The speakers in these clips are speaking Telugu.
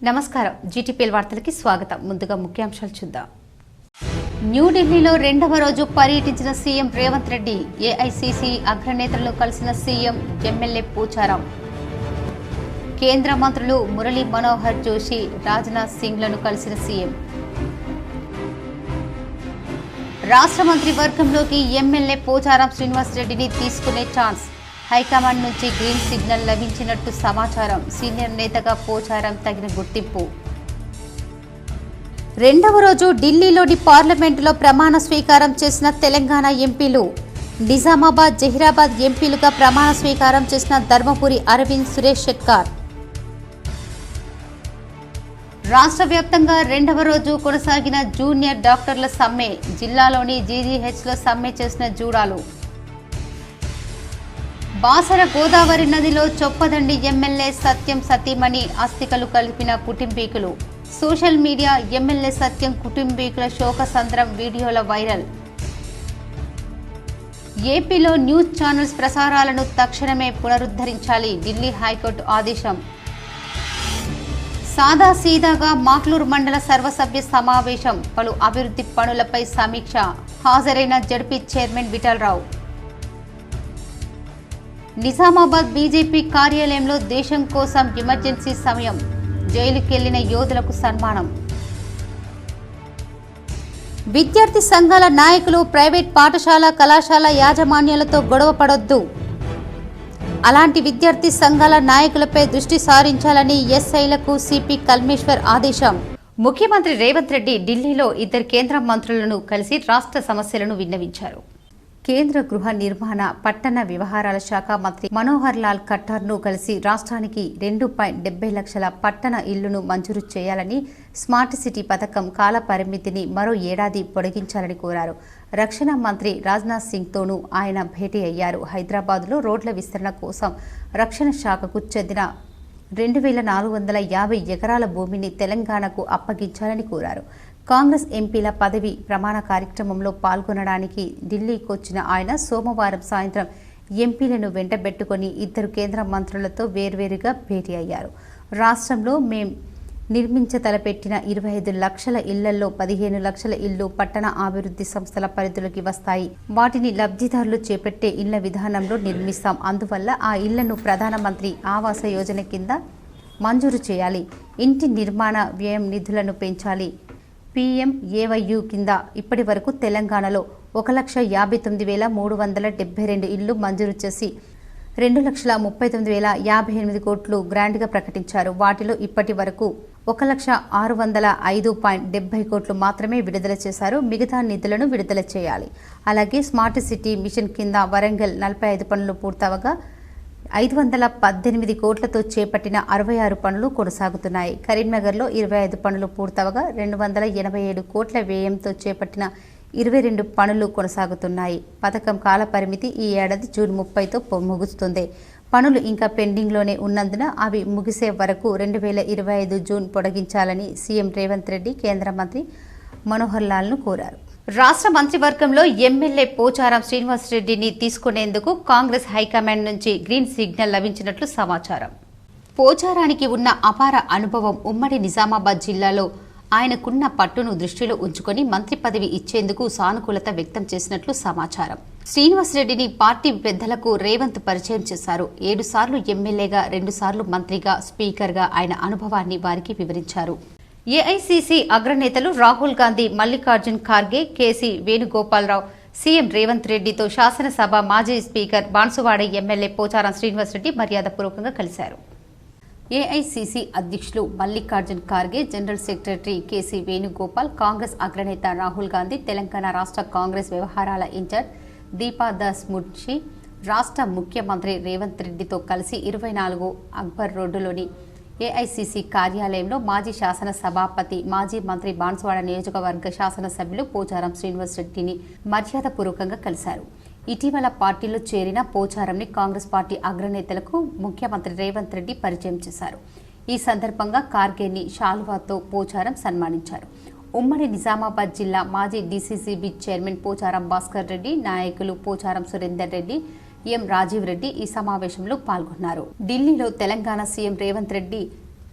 నమస్కారం జీటీపీఎల్ వార్తలకి స్వాగతం. ముందుగా ముఖ్యాంశాలు చూద్దాం. న్యూఢిల్లీలో రెండవ రోజు పర్యటించిన సీఎం రేవంత్ రెడ్డి, ఏఐసీసీ అగ్రనేతలను కలిసిన సీఎం, ఎమ్మెల్యే పోచారం. కేంద్ర మంత్రులు మురళీ మనోహర్ జోషి, రాజ్నాథ్ సింగ్లను కలిసిన సీఎం. రాష్ట్ర మంత్రి వర్గంలోకి ఎమ్మెల్యే పోచారం శ్రీనివాస్ రెడ్డిని తీసుకునే ఛాన్స్. హైకమాండ్ నుంచి గ్రీన్ సిగ్నల్ లభించినట్టు సమాచారం. సీనియర్ నేతగా పోచారం తగిన గుర్తింపు. రెండవ రోజు ఢిల్లీలోని పార్లమెంటులో ప్రమాణ స్వీకారం చేసిన తెలంగాణ ఎంపీలు. నిజామాబాద్, జహీరాబాద్ ఎంపీలుగా ప్రమాణ స్వీకారం చేసిన ధర్మపురి అరవింద్, సురేష్ షెట్కార్. రాష్ట్ర వ్యాప్తంగా రెండవ రోజు కొనసాగిన జూనియర్ డాక్టర్ల సమ్మె. జిల్లాలోని జీజీహెచ్లో సమ్మె చేసిన జూడాలు. బాసర గోదావరి నదిలో చొప్పదండి ఎమ్మెల్యే సత్యం సతీమణి అస్థికలు కలిపిన కుటుంబీకులు. సోషల్ మీడియా ఎమ్మెల్యే సత్యం కుటుంబీకుల శోకసంద్రం వీడియోల వైరల్. ఏపీలో న్యూస్ ఛానల్స్ ప్రసారాలను తక్షణమే పునరుద్ధరించాలి. ఢిల్లీ హైకోర్టు ఆదేశం. సాదాసీదాగా మాక్లూరు మండల సర్వసభ్య సమావేశం. పలు అభివృద్ధి పనులపై సమీక్ష. హాజరైన ZP chairman Vithal Rao. Nizamabad BJP కార్యాలయంలో దేశం కోసం ఎమర్జెన్సీ సమయం. జైలుకెళ్లిన యోధులకు సన్మానం. విద్యార్థి సంఘాల నాయకులు ప్రైవేట్ పాఠశాల, కళాశాల యాజమాన్యాలతో గొడవ పడొద్దు. అలాంటి విద్యార్థి సంఘాల నాయకులపై దృష్టి సారించాలని ఎస్ఐలకు సిపి కల్మేశ్వర్ ఆదేశం. ముఖ్యమంత్రి రేవంత్ రెడ్డి ఢిల్లీలో ఇద్దరు కేంద్ర మంత్రులను కలిసి రాష్ట్ర సమస్యలను విన్నవించారు. కేంద్ర గృహ నిర్మాణ, పట్టణ వ్యవహారాల శాఖ మంత్రి మనోహర్ లాల్ ఖట్టార్ను కలిసి రాష్ట్రానికి 2.70 లక్షల పట్టణ ఇళ్లను మంజూరు చేయాలని, స్మార్ట్ సిటీ పథకం కాల పరిమితిని మరో ఏడాది పొడిగించాలని కోరారు. రక్షణ మంత్రి రాజ్నాథ్ సింగ్తోనూ ఆయన భేటీ అయ్యారు. హైదరాబాద్లో రోడ్ల విస్తరణ కోసం రక్షణ శాఖకు చెందిన 2450 ఎకరాల భూమిని తెలంగాణకు అప్పగించాలని కోరారు. కాంగ్రెస్ ఎంపీల పదవి ప్రమాణ కార్యక్రమంలో పాల్గొనడానికి ఢిల్లీకి వచ్చిన ఆయన సోమవారం సాయంత్రం ఎంపీలను వెంటబెట్టుకుని ఇద్దరు కేంద్ర మంత్రులతో వేర్వేరుగా భేటీ అయ్యారు. రాష్ట్రంలో మేం నిర్మించతలపెట్టిన 25 లక్షల ఇళ్లలో 15 లక్షల ఇళ్లు పట్టణ అభివృద్ధి సంస్థల పరిధిలోకి వస్తాయి. వాటిని లబ్ధిదారులు చేపట్టే ఇళ్ల విధానంలో నిర్మిస్తాం. అందువల్ల ఆ ఇళ్లను ప్రధానమంత్రి ఆవాస యోజన కింద మంజూరు చేయాలి. ఇంటి నిర్మాణ వ్యయం నిధులను పెంచాలి. PMAYU కింద ఇప్పటి వరకు తెలంగాణలో 1,59,372 ఇళ్లు మంజూరు చేసి 2,39,058 కోట్లు గ్రాంట్గా ప్రకటించారు. వాటిలో ఇప్పటి వరకు 1,605.70 కోట్లు మాత్రమే విడుదల చేశారు. మిగతా నిధులను విడుదల చేయాలి. అలాగే స్మార్ట్ సిటీ మిషన్ కింద వరంగల్ 45 పనులు పూర్తవగా 518 కోట్లతో చేపట్టిన 66 పనులు కొనసాగుతున్నాయి. కరీంనగర్లో 25 పనులు పూర్తవగా 287 కోట్ల వ్యయంతో చేపట్టిన 22 పనులు కొనసాగుతున్నాయి. పథకం కాల పరిమితి ఈ ఏడాది జూన్ 30తో ముగుస్తుంది. పనులు ఇంకా పెండింగ్లోనే ఉన్నందున అవి ముగిసే వరకు 2025 జూన్ పొడిగించాలని సీఎం రేవంత్ రెడ్డి కేంద్ర మంత్రి మనోహర్ లాల్ను కోరారు. రాష్ట్ర మంత్రివర్గంలో ఎమ్మెల్యే పోచారం శ్రీనివాస్ రెడ్డిని తీసుకునేందుకు కాంగ్రెస్ హైకమాండ్ నుంచి గ్రీన్ సిగ్నల్ లభించినట్లు సమాచారం. పోచారానికి ఉన్న అపార అనుభవం, ఉమ్మడి నిజామాబాద్ జిల్లాలో ఆయనకున్న పట్టును దృష్టిలో ఉంచుకొని మంత్రి పదవి ఇచ్చేందుకు సానుకూలత వ్యక్తం చేసినట్లు సమాచారం. శ్రీనివాస్ రెడ్డిని పార్టీ పెద్దలకు రేవంత్ పరిచయం చేశారు. 7 సార్లు ఎమ్మెల్యేగా, 2 సార్లు మంత్రిగా, స్పీకర్గా ఆయన అనుభవాన్ని వారికి వివరించారు. ఏఐసీసీ అగ్రనేతలు రాహుల్ గాంధీ, మల్లికార్జున్ ఖార్గే, కేసీ వేణుగోపాలరావు సీఎం రేవంత్ రెడ్డితో శాసనసభ మాజీ స్పీకర్ బాన్సువాడ ఎమ్మెల్యే పోచారం శ్రీనివాస్ రెడ్డి మర్యాదపూర్వకంగా కలిశారు. ఏఐసీసీ అధ్యక్షులు Mallikarjun Kharge, general secretary KC Venugopal, Congress అగ్రనేత రాహుల్ గాంధీ, తెలంగాణ రాష్ట్ర కాంగ్రెస్ వ్యవహారాల ఇన్ఛార్జ్ దీపాదాస్ మున్షి రాష్ట్ర ముఖ్యమంత్రి రేవంత్ రెడ్డితో కలిసి 24 అక్బర్ రోడ్డులోని ఏఐసీసీ కార్యాలయంలో మాజీ శాసన సభాపతి, మాజీ మంత్రి బాన్సువాడ నియోజకవర్గ శాసనసభ్యులు పోచారం శ్రీనివాస్ రెడ్డిని మర్యాదపూర్వకంగా కలిశారు. ఇటీవల పార్టీలో చేరిన పోచారంని కాంగ్రెస్ పార్టీ అగ్రనేతలకు ముఖ్యమంత్రి రేవంత్ రెడ్డి పరిచయం చేశారు. ఈ సందర్భంగా ఖార్గేని శాలువాతో పోచారం సన్మానించారు. ఉమ్మడి నిజామాబాద్ జిల్లా మాజీ డీసీసీబీ చైర్మన్ పోచారం భాస్కర్ రెడ్డి, నాయకులు పోచారం సురేందర్ రెడ్డి, ఎం రాజీవ్ రెడ్డి ఈ సమావేశంలో పాల్గొన్నారు. ఢిల్లీలో తెలంగాణ సీఎం రేవంత్ రెడ్డి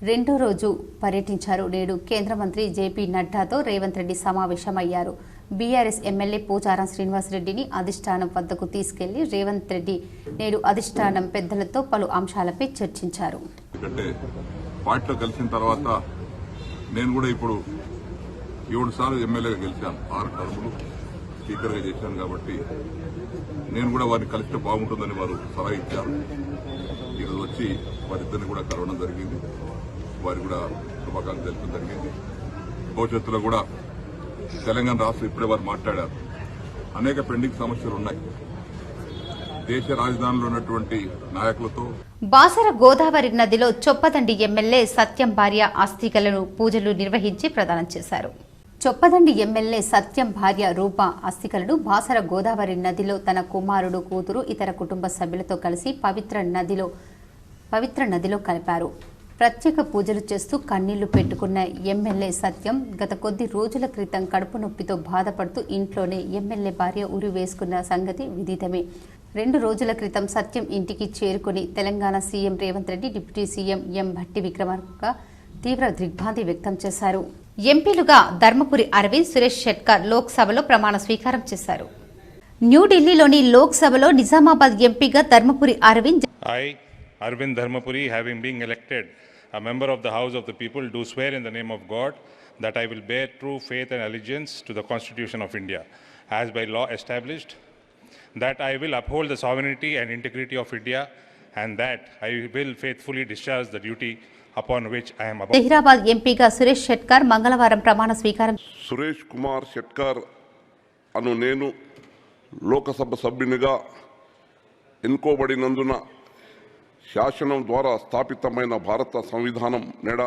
రెండో రోజు పర్యటించారు. నేడు కేంద్ర మంత్రి జేపీ నడ్డాతో రేవంత్ రెడ్డి సమావేశమయ్యారు. బీఆర్ఎస్ ఎమ్మెల్యే పోచారం శ్రీనివాసరెడ్డిని అధిష్టానం వద్దకు తీసుకెళ్లి రేవంత్ రెడ్డి నేడు అధిష్టానం పెద్దలతో పలు అంశాలపై చర్చించారు. పార్టీలో కలిసిన తర్వాత నేను కూడా ఇప్పుడు 7 సార్లు ఎమ్మెల్యేగా గెలిచాను, 6 టర్ములు స్పీకర్గా చేశాను. కాబట్టి నేను కూడా వారిని కలిస్తే బాగుంటుందని వారు సలహా ఇచ్చారు. ఈరోజు వచ్చి వారిద్దరిని కూడా కలవడం జరిగింది. వారికి కూడా శుభాకాంక్షలు తెలపడం జరిగింది. భవిష్యత్తులో కూడా తెలంగాణ రాష్ట్రం ఇప్పుడే వారు మాట్లాడారు. అనేక పెండింగ్ సమస్యలు ఉన్నాయి. దేశ రాజధానిలో ఉన్నటువంటి నాయకులతో బాసర గోదావరి నదిలో చొప్పదండి ఎమ్మెల్యే సత్యం భార్య అస్థికలను పూజలు నిర్వహించి ప్రదానం చేశారు. చొప్పదండి ఎమ్మెల్యే సత్యం భార్య రూప అస్థికలను బాసర గోదావరి నదిలో తన కుమారుడు, కూతురు, ఇతర కుటుంబ సభ్యులతో కలిసి పవిత్ర నదిలో కలిపారు. ప్రత్యేక పూజలు చేస్తూ కన్నీళ్లు పెట్టుకున్న ఎమ్మెల్యే సత్యం గత కొద్ది రోజుల క్రితం కడుపు నొప్పితో బాధపడుతూ ఇంట్లోనే ఎమ్మెల్యే భార్య ఉరి వేసుకున్న సంగతి విదితమే. 2 రోజుల క్రితం సత్యం ఇంటికి చేరుకుని Telangana CM Revanth Reddy, deputy CM M Bhatti Vikramarka తీవ్ర దిగ్భ్రాంతి వ్యక్తం చేశారు. ఎంపీలుగా ధర్మపురి అరవింద్, సురేష్ షెట్కర్ లోక్సభలో ప్రమాణ స్వీకారం చేశారు. న్యూఢిల్లీలోని లోక్సభలో నిజామాబాద్ ఎంపీగా Dharmapuri Arvind Arvind Dharmapuri, having been elected a member of the House of the People, do swear in the name of God that I will bear true faith and allegiance to the Constitution of India, as by law established, that I will uphold the sovereignty and integrity of India, and that I will faithfully discharge the duty upon which I am about. Hyderabad ఎంపీగా సురేష్ షెట్కర్ మంగళవారం ప్రమాణ స్వీకారం. సురేష్ కుమార్ షెట్కర్ అను నేను లోకసభ సభ్యునిగా ఎన్నుకోబడినందున శాసనం ద్వారా స్థాపితమైన భారత సంవిధానం నేడ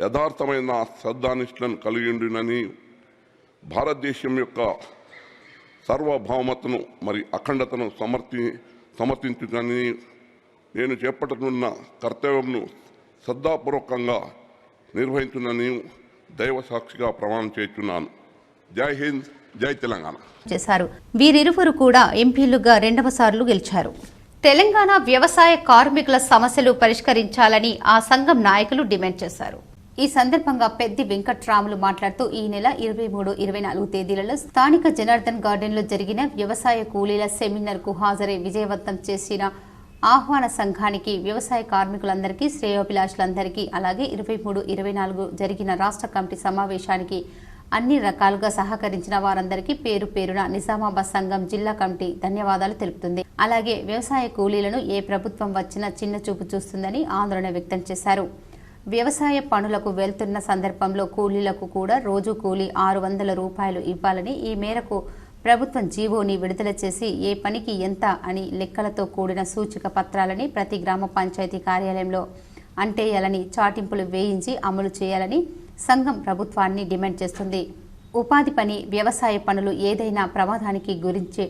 యథార్థమైన శ్రద్ధానిష్టలను కలిగిండునని, భారతదేశం యొక్క సార్వభౌమతను మరి అఖండతను సమర్థించునని, నేను చేపట్టనున్న కర్తవ్యంను శ్రద్ధాపూర్వకంగా నిర్వహించునని దైవ సాక్షిగా ప్రమాణం చేస్తున్నాను. జై హింద్, జై తెలంగాణ చేశారు. వీరిరువురు కూడా ఎంపీలుగా 2వ సార్లు గెలిచారు. తెలంగాణ వ్యవసాయ కార్మికుల సమస్యలు పరిష్కరించాలని ఆ సంఘం నాయకులు డిమాండ్ చేశారు. ఈ సందర్భంగా పెద్ది వెంకట్రాములు మాట్లాడుతూ ఈ నెల 23, 24 తేదీలలో స్థానిక జనార్దన్ గార్డెన్లో జరిగిన వ్యవసాయ కూలీల సెమినార్కు హాజరై విజయవంతం చేసిన ఆహ్వాన సంఘానికి, వ్యవసాయ కార్మికులందరికీ, శ్రేయోభిలాషులందరికీ, అలాగే 23, 24 జరిగిన రాష్ట్ర కమిటీ సమావేశానికి అన్ని రకాలుగా సహకరించిన వారందరికీ పేరు పేరున నిజామాబాద్ సంఘం జిల్లా కమిటీ ధన్యవాదాలు తెలుపుతుంది. అలాగే వ్యవసాయ కూలీలను ఏ ప్రభుత్వం వచ్చినా చిన్న చూపు చూస్తుందని ఆందోళన వ్యక్తం చేశారు. వ్యవసాయ పనులకు వెళ్తున్న సందర్భంలో కూలీలకు కూడా రోజు కూలీ 600 రూపాయలు ఇవ్వాలని, ఈ మేరకు ప్రభుత్వం జీవోని విడుదల చేసి ఏ పనికి ఎంత అని లెక్కలతో కూడిన సూచిక పత్రాలని ప్రతి గ్రామ పంచాయతీ కార్యాలయంలో అంటేయాలని, చాటింపులు వేయించి అమలు చేయాలని సంఘం ప్రభుత్వాన్ని డిమాండ్ చేస్తుంది. ఉపాధి పని, వ్యవసాయ పనులు ఏదైనా ప్రమాదానికి గురించి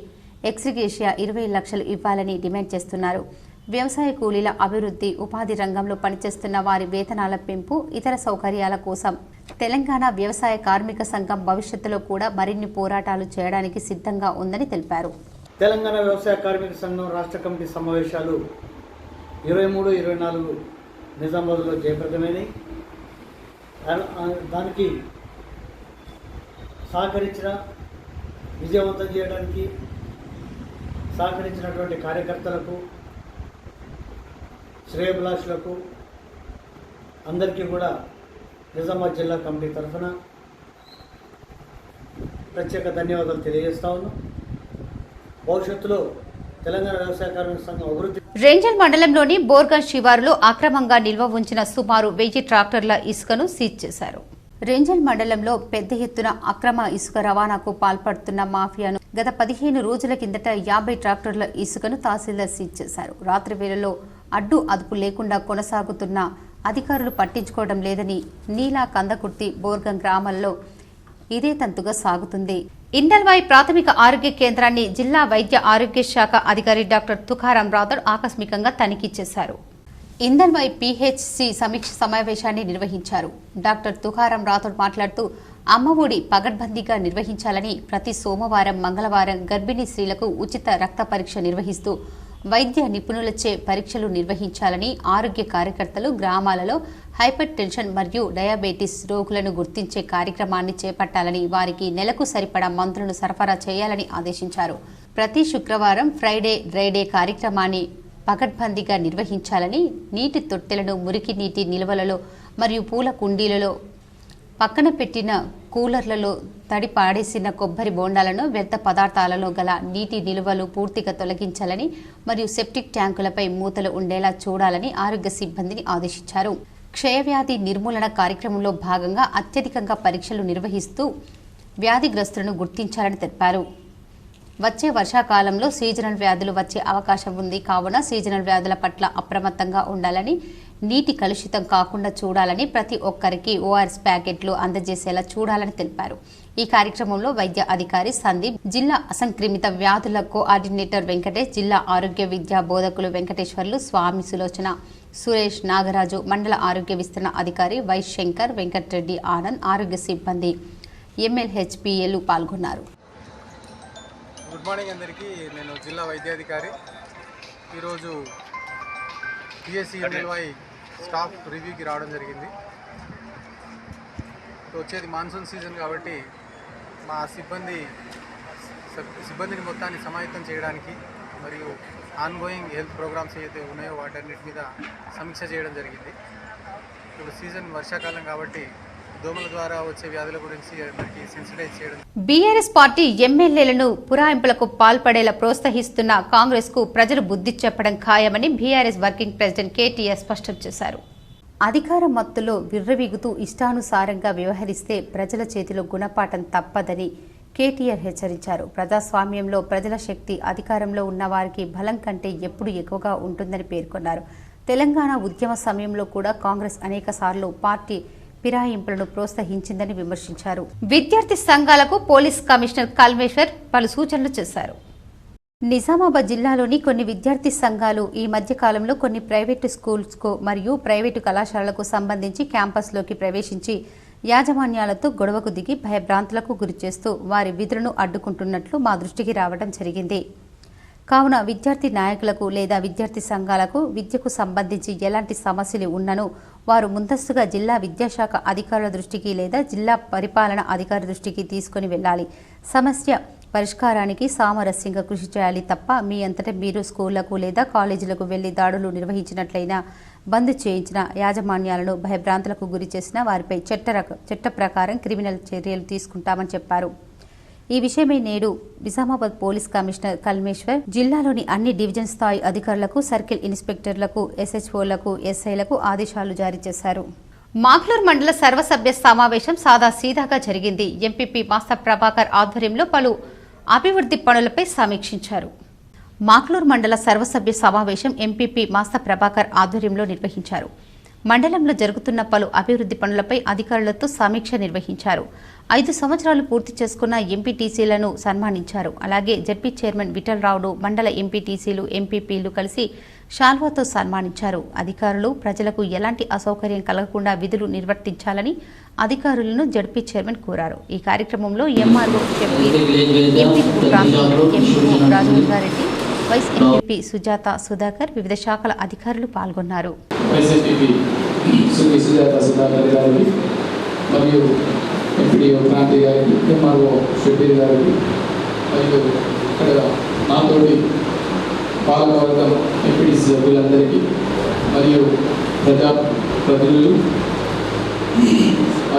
ఎక్స్గ్రేషియా 20 లక్షలు ఇవ్వాలని డిమాండ్ చేస్తున్నారు. వ్యవసాయ కూలీల అభివృద్ధి, ఉపాధి రంగంలో పనిచేస్తున్న వారి వేతనాల పెంపు, ఇతర సౌకర్యాల కోసం తెలంగాణ వ్యవసాయ కార్మిక సంఘం భవిష్యత్తులో కూడా మరిన్ని పోరాటాలు చేయడానికి సిద్ధంగా ఉందని తెలిపారు. తెలంగాణ వ్యవసాయ కార్మిక సంఘం రాష్ట్ర కమిటీ సమావేశాలు 23, 24 నిజామాబాద్లో జయప్రదమైనవి. దానికి సహకరించిన, విజయవంతం చేయడానికి సహకరించినటువంటి కార్యకర్తలకు, శ్రేయోభిలాషులకు అందరికీ కూడా నిజామాబాద్ జిల్లా కమిటీ తరఫున ప్రత్యేక ధన్యవాదాలు తెలియజేస్తా ఉన్నాం. భవిష్యత్తులో తెలంగాణ వ్యవసాయ కార్మిక సంఘం అభివృద్ధి. రేంజల్ మండలంలోని బోర్గన్ శివారులో అక్రమంగా నిల్వ ఉంచిన సుమారు 1000 ట్రాక్టర్ల ఇసుకను సీజ్ చేశారు. రేంజల్ మండలంలో పెద్ద ఎత్తున అక్రమ ఇసుక రవాణాకు పాల్పడుతున్న మాఫియాను గత 15 రోజుల కిందట 50 ట్రాక్టర్ల ఇసుకను తహసీల్దార్ సీజ్ చేశారు. రాత్రి వేళలో అడ్డు అదుపు లేకుండా కొనసాగుతున్న అధికారులు పట్టించుకోవడం లేదని నీలా, కందకుర్తి, బోర్గం గ్రామాల్లో ఇదే తంతుగా సాగుతుంది. ఇండల్వాయి ప్రాథమిక ఆరోగ్య కేంద్రాన్ని జిల్లా వైద్య ఆరోగ్య శాఖ అధికారి డాక్టర్ తుకారాం రాథోడ్ ఆకస్మికంగా తనిఖీ చేశారు. ఇండల్వాయి పీహెచ్సి సమీక్ష సమావేశాన్ని నిర్వహించారు. డాక్టర్ తుకారాం రాథోడ్ మాట్లాడుతూ అమ్మఒడి పగడ్బందీగా నిర్వహించాలని, ప్రతి సోమవారం, మంగళవారం గర్భిణీ స్త్రీలకు ఉచిత రక్త పరీక్ష నిర్వహిస్తూ వైద్య నిపుణులచే పరీక్షలు నిర్వహించాలని, ఆరోగ్య కార్యకర్తలు గ్రామాలలో హైపర్ టెన్షన్ మరియు డయాబెటీస్ రోగులను గుర్తించే కార్యక్రమాన్ని చేపట్టాలని, వారికి నెలకు సరిపడా మందులను సరఫరా చేయాలని ఆదేశించారు. ప్రతి శుక్రవారం ఫ్రైడే డ్రైడే కార్యక్రమాన్ని పకడ్బందీగా నిర్వహించాలని, నీటి తొట్టెలను మురికి నీటి నిల్వలలో మరియు పూల కుండీలలో పక్కన పెట్టిన కూలర్లలో తడి పాడేసిన కొబ్బరి బోండాలను, వ్యర్థ పదార్థాలలో గల నీటి నిల్వలు పూర్తిగా తొలగించాలని మరియు సెప్టిక్ ట్యాంకులపై మూతలు ఉండేలా చూడాలని ఆరోగ్య సిబ్బందిని ఆదేశించారు. క్షయవ్యాధి నిర్మూలన కార్యక్రమంలో భాగంగా అత్యధికంగా పరీక్షలు నిర్వహిస్తూ వ్యాధిగ్రస్తులను గుర్తించాలని తెలిపారు. వచ్చే వర్షాకాలంలో సీజనల్ వ్యాధులు వచ్చే అవకాశం ఉంది కావున సీజనల్ వ్యాధుల పట్ల అప్రమత్తంగా ఉండాలని, నీటి కలుషితం కాకుండా చూడాలని, ప్రతి ఒక్కరికి ఓఆర్ఎస్ ప్యాకెట్లు అందజేసేలా చూడాలని తెలిపారు. ఈ కార్యక్రమంలో వైద్య అధికారి సందీప్, జిల్లా అసంక్రమిత వ్యాధుల కోఆర్డినేటర్ వెంకటేష్, జిల్లా ఆరోగ్య విద్యా బోధకులు వెంకటేశ్వర్లు, స్వామి సులోచన, సురేష్, నాగరాజు, మండల ఆరోగ్య విస్తరణ అధికారి వై శంకర్, వెంకటరెడ్డి, ఆనంద్, ఆరోగ్య సిబ్బంది, ఎంఎల్హెచ్పిఏలు పాల్గొన్నారు. గుడ్ మార్నింగ్ అందరికీ. నేను జిల్లా వైద్యాధికారి. ఈరోజు పిఎస్సి ఎంఎల్వై స్టాఫ్ రివ్యూకి రావడం జరిగింది. వచ్చేది మాన్సూన్ సీజన్ కాబట్టి మా సిబ్బందిని మొత్తాన్ని సమాయత్తం చేయడానికి మరియు ఆన్గోయింగ్ హెల్త్ ప్రోగ్రామ్స్ ఏదైతే ఉన్నాయో వాటన్నిటి మీద సమీక్ష చేయడం జరిగింది. ఇప్పుడు సీజన్ వర్షాకాలం కాబట్టి దోమల ద్వారా వచ్చే వ్యాధుల గురించి అందరికీ సెన్సిటైజ్ చేయడం. బీఆర్ఎస్ పార్టీ ఎమ్మెల్యేలను పురాయింపులకు పాల్పడేలా ప్రోత్సహిస్తున్న కాంగ్రెస్ కు ప్రజలు బుద్ధి చెప్పడం ఖాయమని బీఆర్ఎస్ వర్కింగ్ ప్రెసిడెంట్ కేటీఆర్ స్పష్టం చేశారు. అధికార మత్తులో విర్రవీగుతూ ఇష్టానుసారంగా వ్యవహరిస్తే ప్రజల చేతిలో గుణపాఠం తప్పదని కేటీఆర్ హెచ్చరించారు. ప్రజాస్వామ్యంలో ప్రజల శక్తి అధికారంలో ఉన్న వారికి బలం కంటే ఎప్పుడు ఎక్కువగా ఉంటుందని పేర్కొన్నారు. తెలంగాణ ఉద్యమ సమయంలో కూడా కాంగ్రెస్ అనేకసార్లు పార్టీ ఫిరాయింపులను ప్రోత్సహించిందని విమర్శించారు. విద్యార్థి సంఘాలకు పోలీస్ కమిషనర్ కల్మేశ్వర్ పలు సూచనలు చేశారు. నిజామాబాద్ జిల్లాలోని కొన్ని విద్యార్థి సంఘాలు ఈ మధ్య కాలంలో కొన్ని ప్రైవేటు స్కూల్స్కు మరియు ప్రైవేటు కళాశాలలకు సంబంధించి క్యాంపస్లోకి ప్రవేశించి యాజమాన్యాలతో గొడవకు దిగి భయభ్రాంతులకు గురిచేస్తూ వారి విధులను అడ్డుకుంటున్నట్లు మా దృష్టికి రావడం జరిగింది. కావున విద్యార్థి నాయకులకు లేదా విద్యార్థి సంఘాలకు విద్యకు సంబంధించి ఎలాంటి సమస్యలు ఉన్ననూ వారు ముందస్తుగా జిల్లా విద్యాశాఖ అధికారుల దృష్టికి లేదా జిల్లా పరిపాలన అధికారి దృష్టికి తీసుకుని వెళ్ళాలి. సమస్య పరిష్కారానికి సామరస్యంగా కృషి చేయాలి తప్ప మీ అంతటా మీరు స్కూళ్లకు లేదా కాలేజీలకు వెళ్లి దాడులు నిర్వహించినట్లయినా, బంద్ చేయించిన యాజమాన్యాలను భయభ్రాంతులకు గురి చేసిన వారిపై చట్ట ప్రకారం క్రిమినల్ చర్యలు తీసుకుంటామని చెప్పారు. ఈ విషయమై నేడు నిజామాబాద్ పోలీస్ కమిషనర్ కల్మేశ్వర్ జిల్లాలోని అన్ని డివిజన్ స్థాయి అధికారులకు, సర్కిల్ ఇన్స్పెక్టర్లకు, ఎస్హెచ్ఓలకు, ఎస్ఐలకు ఆదేశాలు జారీ చేశారు. మాక్లూర్ మండల సర్వసభ్య సమావేశం సాదాసీదాగా జరిగింది. ఎంపీపీ మాస్తా ప్రభాకర్ ఆధ్వర్యంలో పలు అభివృద్ధి పనులపై సమీక్షించారు. మాక్లూర్ మండల సర్వసభ్య సమావేశం ఎంపీపీ మాస్తా ప్రభాకర్ ఆధ్వర్యంలో నిర్వహించారు. మండలంలో జరుగుతున్న పలు అభివృద్ధి పనులపై అధికారులతో సమీక్ష నిర్వహించారు. 5 సంవత్సరాలు పూర్తి చేసుకున్న ఎంపీటీసీలను సన్మానించారు. అలాగే జడ్పీ చైర్మన్ విఠలరావును మండల ఎంపీటీసీలు, ఎంపీపీలు కలిసి షాల్వాతో సన్మానించారు. అధికారులు ప్రజలకు ఎలాంటి అసౌకర్యం కలగకుండా విధులు నిర్వర్తించాలని అధికారులను జడ్పీ చైర్మన్ కోరారు. ఈ కార్యక్రమంలో MRO Rajavargareddy, vice MPP Sujatha Sudhakar, వివిధ శాఖల అధికారులు పాల్గొన్నారు. ఎంపీడీఓ క్రాంతి గారికి, ఎంఆర్ఓ షబ్బీర్ గారికి, మరియు ఇక్కడ నాతోటి పాలకవర్గం ఎంపీడీసీ సభ్యులందరికీ మరియు ప్రజాప్రతినిధులు,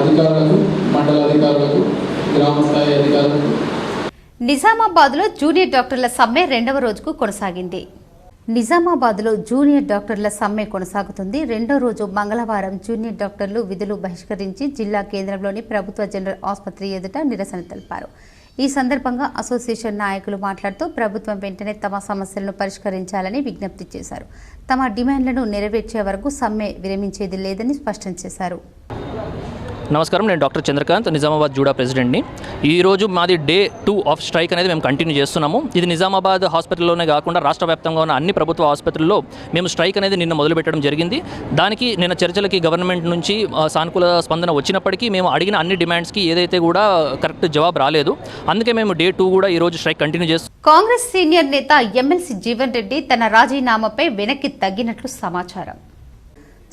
అధికారులకు, మండల అధికారులకు, గ్రామ స్థాయి అధికారులకు. నిజామాబాద్లో జూనియర్ డాక్టర్ల సమ్మె 2వ రోజుకు కొనసాగింది. నిజామాబాద్లో జూనియర్ డాక్టర్ల సమ్మె కొనసాగుతుంది. 2వ రోజు మంగళవారం జూనియర్ డాక్టర్లు విధులు బహిష్కరించి జిల్లా కేంద్రంలోని ప్రభుత్వ జనరల్ ఆసుపత్రి ఎదుట నిరసన తెలిపారు. ఈ సందర్భంగా అసోసియేషన్ నాయకులు మాట్లాడుతూ ప్రభుత్వం వెంటనే తమ సమస్యలను పరిష్కరించాలని విజ్ఞప్తి చేశారు. తమ డిమాండ్లను నెరవేర్చే వరకు సమ్మె విరమించేది లేదని స్పష్టం చేశారు. నమస్కారం, నేను డాక్టర్ చంద్రకాంత్, నిజామాబాద్ జూడా ప్రెసిడెంట్ని. ఈరోజు మాది డే 2 ఆఫ్ స్ట్రైక్ అనేది మేము కంటిన్యూ చేస్తున్నాము. ఇది నిజామాబాద్ హాస్పిటల్లోనే కాకుండా రాష్ట్ర వ్యాప్తంగా ఉన్న అన్ని ప్రభుత్వ ఆసుపత్రుల్లో మేము స్ట్రైక్ అనేది నిన్న మొదలుపెట్టడం జరిగింది. దానికి నిన్న చర్చలకి గవర్నమెంట్ నుంచి సానుకూల స్పందన వచ్చినప్పటికీ మేము అడిగిన అన్ని డిమాండ్స్కి ఏదైతే కూడా కరెక్ట్ జవాబు రాలేదు. అందుకే మేము డే 2 కూడా ఈరోజు స్ట్రైక్ కంటిన్యూ చేస్తున్నాం. కాంగ్రెస్ సీనియర్ నేత ఎమ్మెల్సీ జీవన్ రెడ్డి తన రాజీనామాపై వెనక్కి తగ్గినట్లు సమాచారం.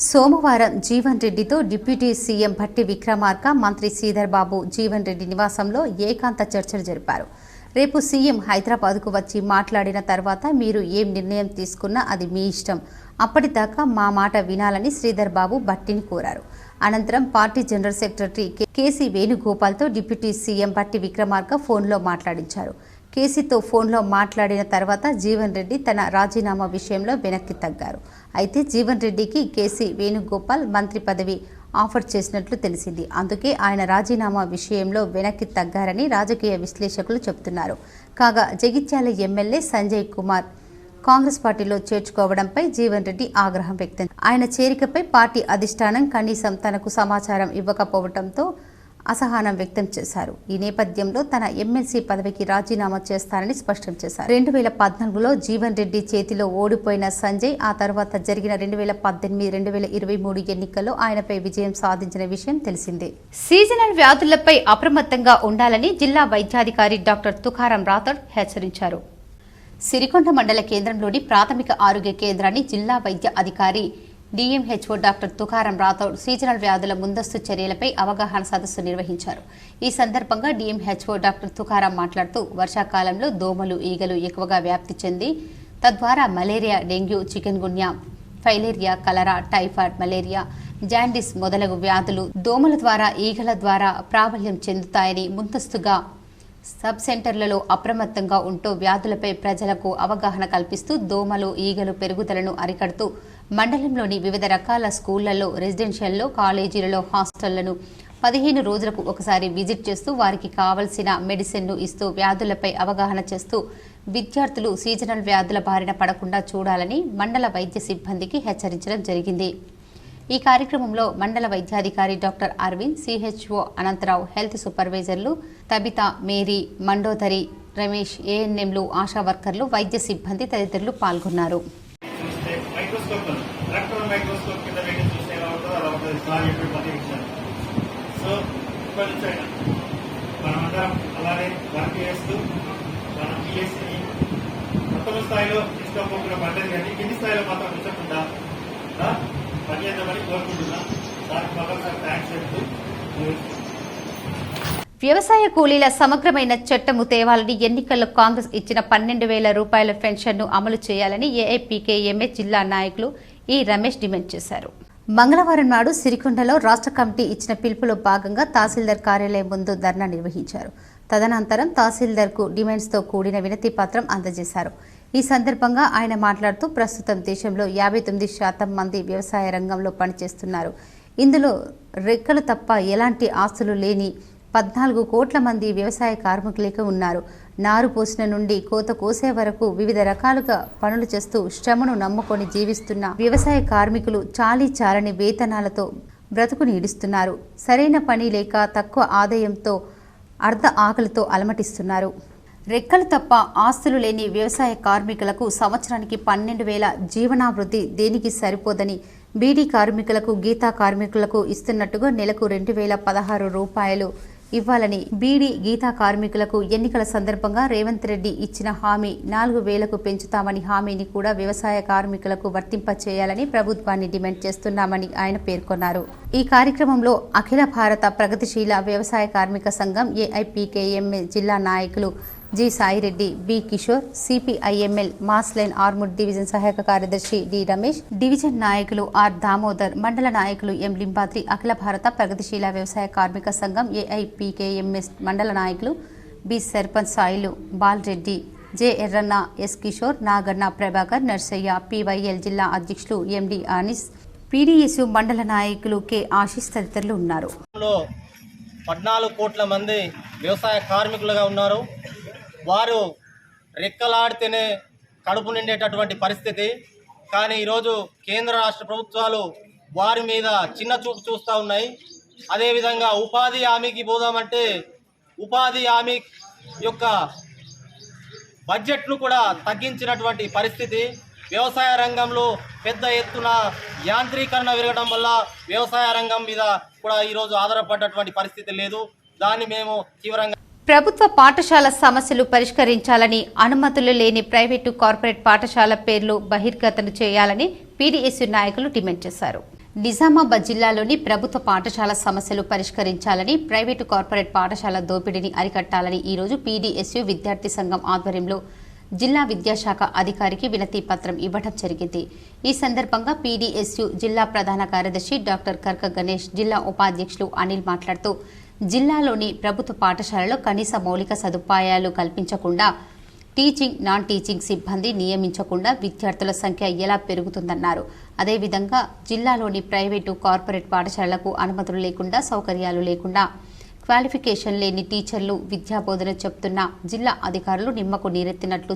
సోమవారం జీవన్ రెడ్డితో డిప్యూటీ సీఎం భట్టి విక్రమార్క, మంత్రి శ్రీధర్ బాబు జీవన్ రెడ్డి నివాసంలో ఏకాంత చర్చలు జరిపారు. రేపు సీఎం హైదరాబాద్కు వచ్చి మాట్లాడిన తర్వాత మీరు ఏం నిర్ణయం తీసుకున్నా అది మీ ఇష్టం, అప్పటిదాకా మా మాట వినాలని శ్రీధర్ బాబు భట్టిని కోరారు. అనంతరం పార్టీ జనరల్ సెక్రటరీ కేసీ వేణుగోపాల్తో డిప్యూటీ సీఎం భట్టి విక్రమార్క ఫోన్లో మాట్లాడించారు. కేసీతో ఫోన్లో మాట్లాడిన తర్వాత జీవన్ రెడ్డి తన రాజీనామా విషయంలో వెనక్కి తగ్గారు. అయితే జీవన్ రెడ్డికి కేసీ వేణుగోపాల్ మంత్రి పదవి ఆఫర్ చేసినట్లు తెలిసింది. అందుకే ఆయన రాజీనామా విషయంలో వెనక్కి తగ్గారని రాజకీయ విశ్లేషకులు చెబుతున్నారు. కాగా జగిత్యాల ఎమ్మెల్యే సంజయ్ కుమార్ కాంగ్రెస్ పార్టీలో చేర్చుకోవడంపై జీవన్ రెడ్డి ఆగ్రహం వ్యక్తం. ఆయన చేరికపై పార్టీ అధిష్టానం కనీసం తనకు సమాచారం ఇవ్వకపోవడంతో అసహనం వ్యక్తం చేశారు. ఈ నేపథ్యంలో తన ఎమ్మెల్సీ పదవికి రాజీనామా చేస్తారని స్పష్టం చేశారు. 2014లో జీవన్ రెడ్డి చేతిలో ఓడిపోయిన సంజయ్ ఆ తర్వాత జరిగిన 2018-2023 ఎన్నికల్లో ఆయనపై విజయం సాధించిన విషయం తెలిసిందే. సీజనల్ వ్యాధులపై అప్రమత్తంగా ఉండాలని జిల్లా వైద్యాధికారి డాక్టర్ తుకారం రాథోడ్ హెచ్చరించారు. సిరికొండ మండల కేంద్రంలోని ప్రాథమిక ఆరోగ్య కేంద్రాన్ని జిల్లా వైద్య అధికారి DMHO doctor Tukaram Rathod seasonal వ్యాధుల ముందస్తు చర్యలపై అవగాహన సదస్సు నిర్వహించారు. ఈ సందర్భంగా డిఎంహెచ్ఓ డాక్టర్ తుకారం మాట్లాడుతూ వర్షాకాలంలో దోమలు, ఈగలు ఎక్కువగా వ్యాప్తి చెంది తద్వారా మలేరియా, డెంగ్యూ, చికెన్ గున్యా, ఫైలేరియా, కలరా, టైఫాయిడ్, మలేరియా, జాండిస్ మొదలగు వ్యాధులు దోమల ద్వారా, ఈగల ద్వారా ప్రాబల్యం చెందుతాయని ముందస్తుగా సబ్ సెంటర్లలో అప్రమత్తంగా ఉంటూ వ్యాధులపై ప్రజలకు అవగాహన కల్పిస్తూ దోమలు, ఈగలు పెరుగుదలను అరికడుతూ మండలంలోని వివిధ రకాల స్కూళ్లలో, రెసిడెన్షియల్లో, కాలేజీలలో, హాస్టళ్లను 15 రోజులకు ఒకసారి విజిట్ చేస్తూ వారికి కావలసిన మెడిసిన్ను ఇస్తూ వ్యాధులపై అవగాహన చేస్తూ విద్యార్థులు సీజనల్ వ్యాధుల బారిన పడకుండా చూడాలని మండల వైద్య సిబ్బందికి హెచ్చరించడం జరిగింది. ఈ కార్యక్రమంలో మండల వైద్యాధికారి doctor Aravind, CHO Anantharao, health సూపర్వైజర్లు తబిత, మేరీ, మండోదరి, రమేష్, ఏఎన్ఎంలు, ఆశా వర్కర్లు, వైద్య సిబ్బంది తదితరులు పాల్గొన్నారు. వ్యవసాయ కూలీల సమగ్రమైన చట్టము తేవాలని, ఎన్నికల్లో కాంగ్రెస్ ఇచ్చిన 12,000 రూపాయల పెన్షన్ను అమలు చేయాలని ఏఐపీకేఎంఎస్ జిల్లా నాయకులు ఈ రమేష్ డిమాండ్ చేశారు. మంగళవారం నాడు సిరికొండలో రాష్ట్ర కమిటీ ఇచ్చిన పిలుపులో భాగంగా తహసీల్దార్ కార్యాలయం ముందు ధర్నా నిర్వహించారు. తదనంతరం తహసీల్దార్కు డిమాండ్స్తో కూడిన వినతి పత్రం అందజేశారు. ఈ సందర్భంగా ఆయన మాట్లాడుతూ ప్రస్తుతం దేశంలో 59% మంది వ్యవసాయ రంగంలో పనిచేస్తున్నారు. ఇందులో రెక్కలు తప్ప ఎలాంటి ఆస్తులు లేని 14 కోట్ల మంది వ్యవసాయ కార్మికులకే ఉన్నారు. నారు పోసిన నుండి కోత కోసే వరకు వివిధ రకాలుగా పనులు చేస్తూ శ్రమను నమ్ముకొని జీవిస్తున్న వ్యవసాయ కార్మికులు చాలీ చాలని వేతనాలతో బ్రతుకుని ఈడుస్తున్నారు. సరైన పని లేక తక్కువ ఆదాయంతో అర్ధ ఆకలితో అలమటిస్తున్నారు. రెక్కలు తప్ప ఆస్తులు లేని వ్యవసాయ కార్మికులకు సంవత్సరానికి 12,000 జీవనాభివృద్ధి దేనికి సరిపోదని బీడీ కార్మికులకు, గీతా కార్మికులకు ఇస్తున్నట్టుగా నెలకు 2,016 రూపాయలు ఇవ్వాలని బీడీ, గీతా కార్మికులకు ఎన్నికల సందర్భంగా రేవంత్ రెడ్డి ఇచ్చిన హామీ 4,000కు పెంచుతామని హామీని కూడా వ్యవసాయ కార్మికులకు వర్తింపచేయాలని ప్రభుత్వాన్ని డిమాండ్ చేస్తున్నామని ఆయన పేర్కొన్నారు. ఈ కార్యక్రమంలో అఖిల భారత ప్రగతిశీల వ్యవసాయ కార్మిక సంఘం ఏఐపీకేఎంఏ జిల్లా నాయకులు G Saireddy, B Kishore, CPIML mass line Armoor division సహాయక కార్యదర్శి డి రమేష్, డివిజన్ నాయకులు ఆర్ దామోదర్, మండల నాయకులు ఎం లింబాద్రి, అఖిల భారత ప్రగతిశీల వ్యవసాయ కార్మిక సంఘం ఏఐపీకేఎంఎస్ మండల నాయకులు బి సర్పంచ్ Sailu, Balreddy, J Erranna, S Kishore, Naganna, Prabhakar, Narsaiah, PYL జిల్లా అధ్యక్షులు ఎండి ఆనిస్, పీడీఎస్ మండల నాయకులు కె ఆశీష్ తదితరులు ఉన్నారు. 14 కోట్ల మంది వ్యవసాయ కార్మికులుగా ఉన్నారు. వారు రెక్కలాడితేనే కడుపు నిండేటటువంటి పరిస్థితి. కానీ ఈరోజు కేంద్ర రాష్ట్ర ప్రభుత్వాలు వారి మీద చిన్న చూపు చూస్తూ ఉన్నాయి. అదేవిధంగా ఉపాధి హామీకి పోదామంటే ఉపాధి హామీ యొక్క బడ్జెట్ను కూడా తగ్గించినటువంటి పరిస్థితి. వ్యవసాయ రంగంలో పెద్ద ఎత్తున యాంత్రీకరణ పెరగడం వల్ల వ్యవసాయ రంగం మీద కూడా ఈరోజు ఆధారపడ్డటువంటి పరిస్థితి లేదు. దాన్ని మేము తీవ్రంగా ప్రభుత్వ పాఠశాల సమస్యలు పరిష్కరించాలని, అనుమతులు లేని ప్రైవేటు కార్పొరేట్ పాఠశాల పేర్లు బహిర్గతం చేయాలని పీడీఎస్యూ నాయకులు డిమాండ్ చేశారు. నిజామాబాద్ జిల్లాలోని ప్రభుత్వ పాఠశాల సమస్యలు పరిష్కరించాలని, ప్రైవేటు కార్పొరేట్ పాఠశాల దోపిడీని అరికట్టాలని ఈరోజు పీడీఎస్యూ విద్యార్థి సంఘం ఆధ్వర్యంలో జిల్లా విద్యాశాఖ అధికారికి వినతి పత్రం ఇవ్వడం జరిగింది. ఈ సందర్భంగా పీడీఎస్యూ జిల్లా ప్రధాన కార్యదర్శి డాక్టర్ కర్క గణేష్, జిల్లా ఉపాధ్యక్షులు అనిల్ మాట్లాడుతూ జిల్లాలోని ప్రభుత్వ పాఠశాలలో కనీస మౌలిక సదుపాయాలు కల్పించకుండా, టీచింగ్, నాన్ టీచింగ్ సిబ్బంది నియమించకుండా విద్యార్థుల సంఖ్య ఎలా పెరుగుతుందన్నారు. అదేవిధంగా జిల్లాలోని ప్రైవేటు కార్పొరేట్ పాఠశాలలకు అనుమతులు లేకుండా, సౌకర్యాలు లేకుండా, క్వాలిఫికేషన్ లేని టీచర్లు విద్యాబోధన చెప్తున్న జిల్లా అధికారులు నిమ్మకు నీరెత్తినట్లు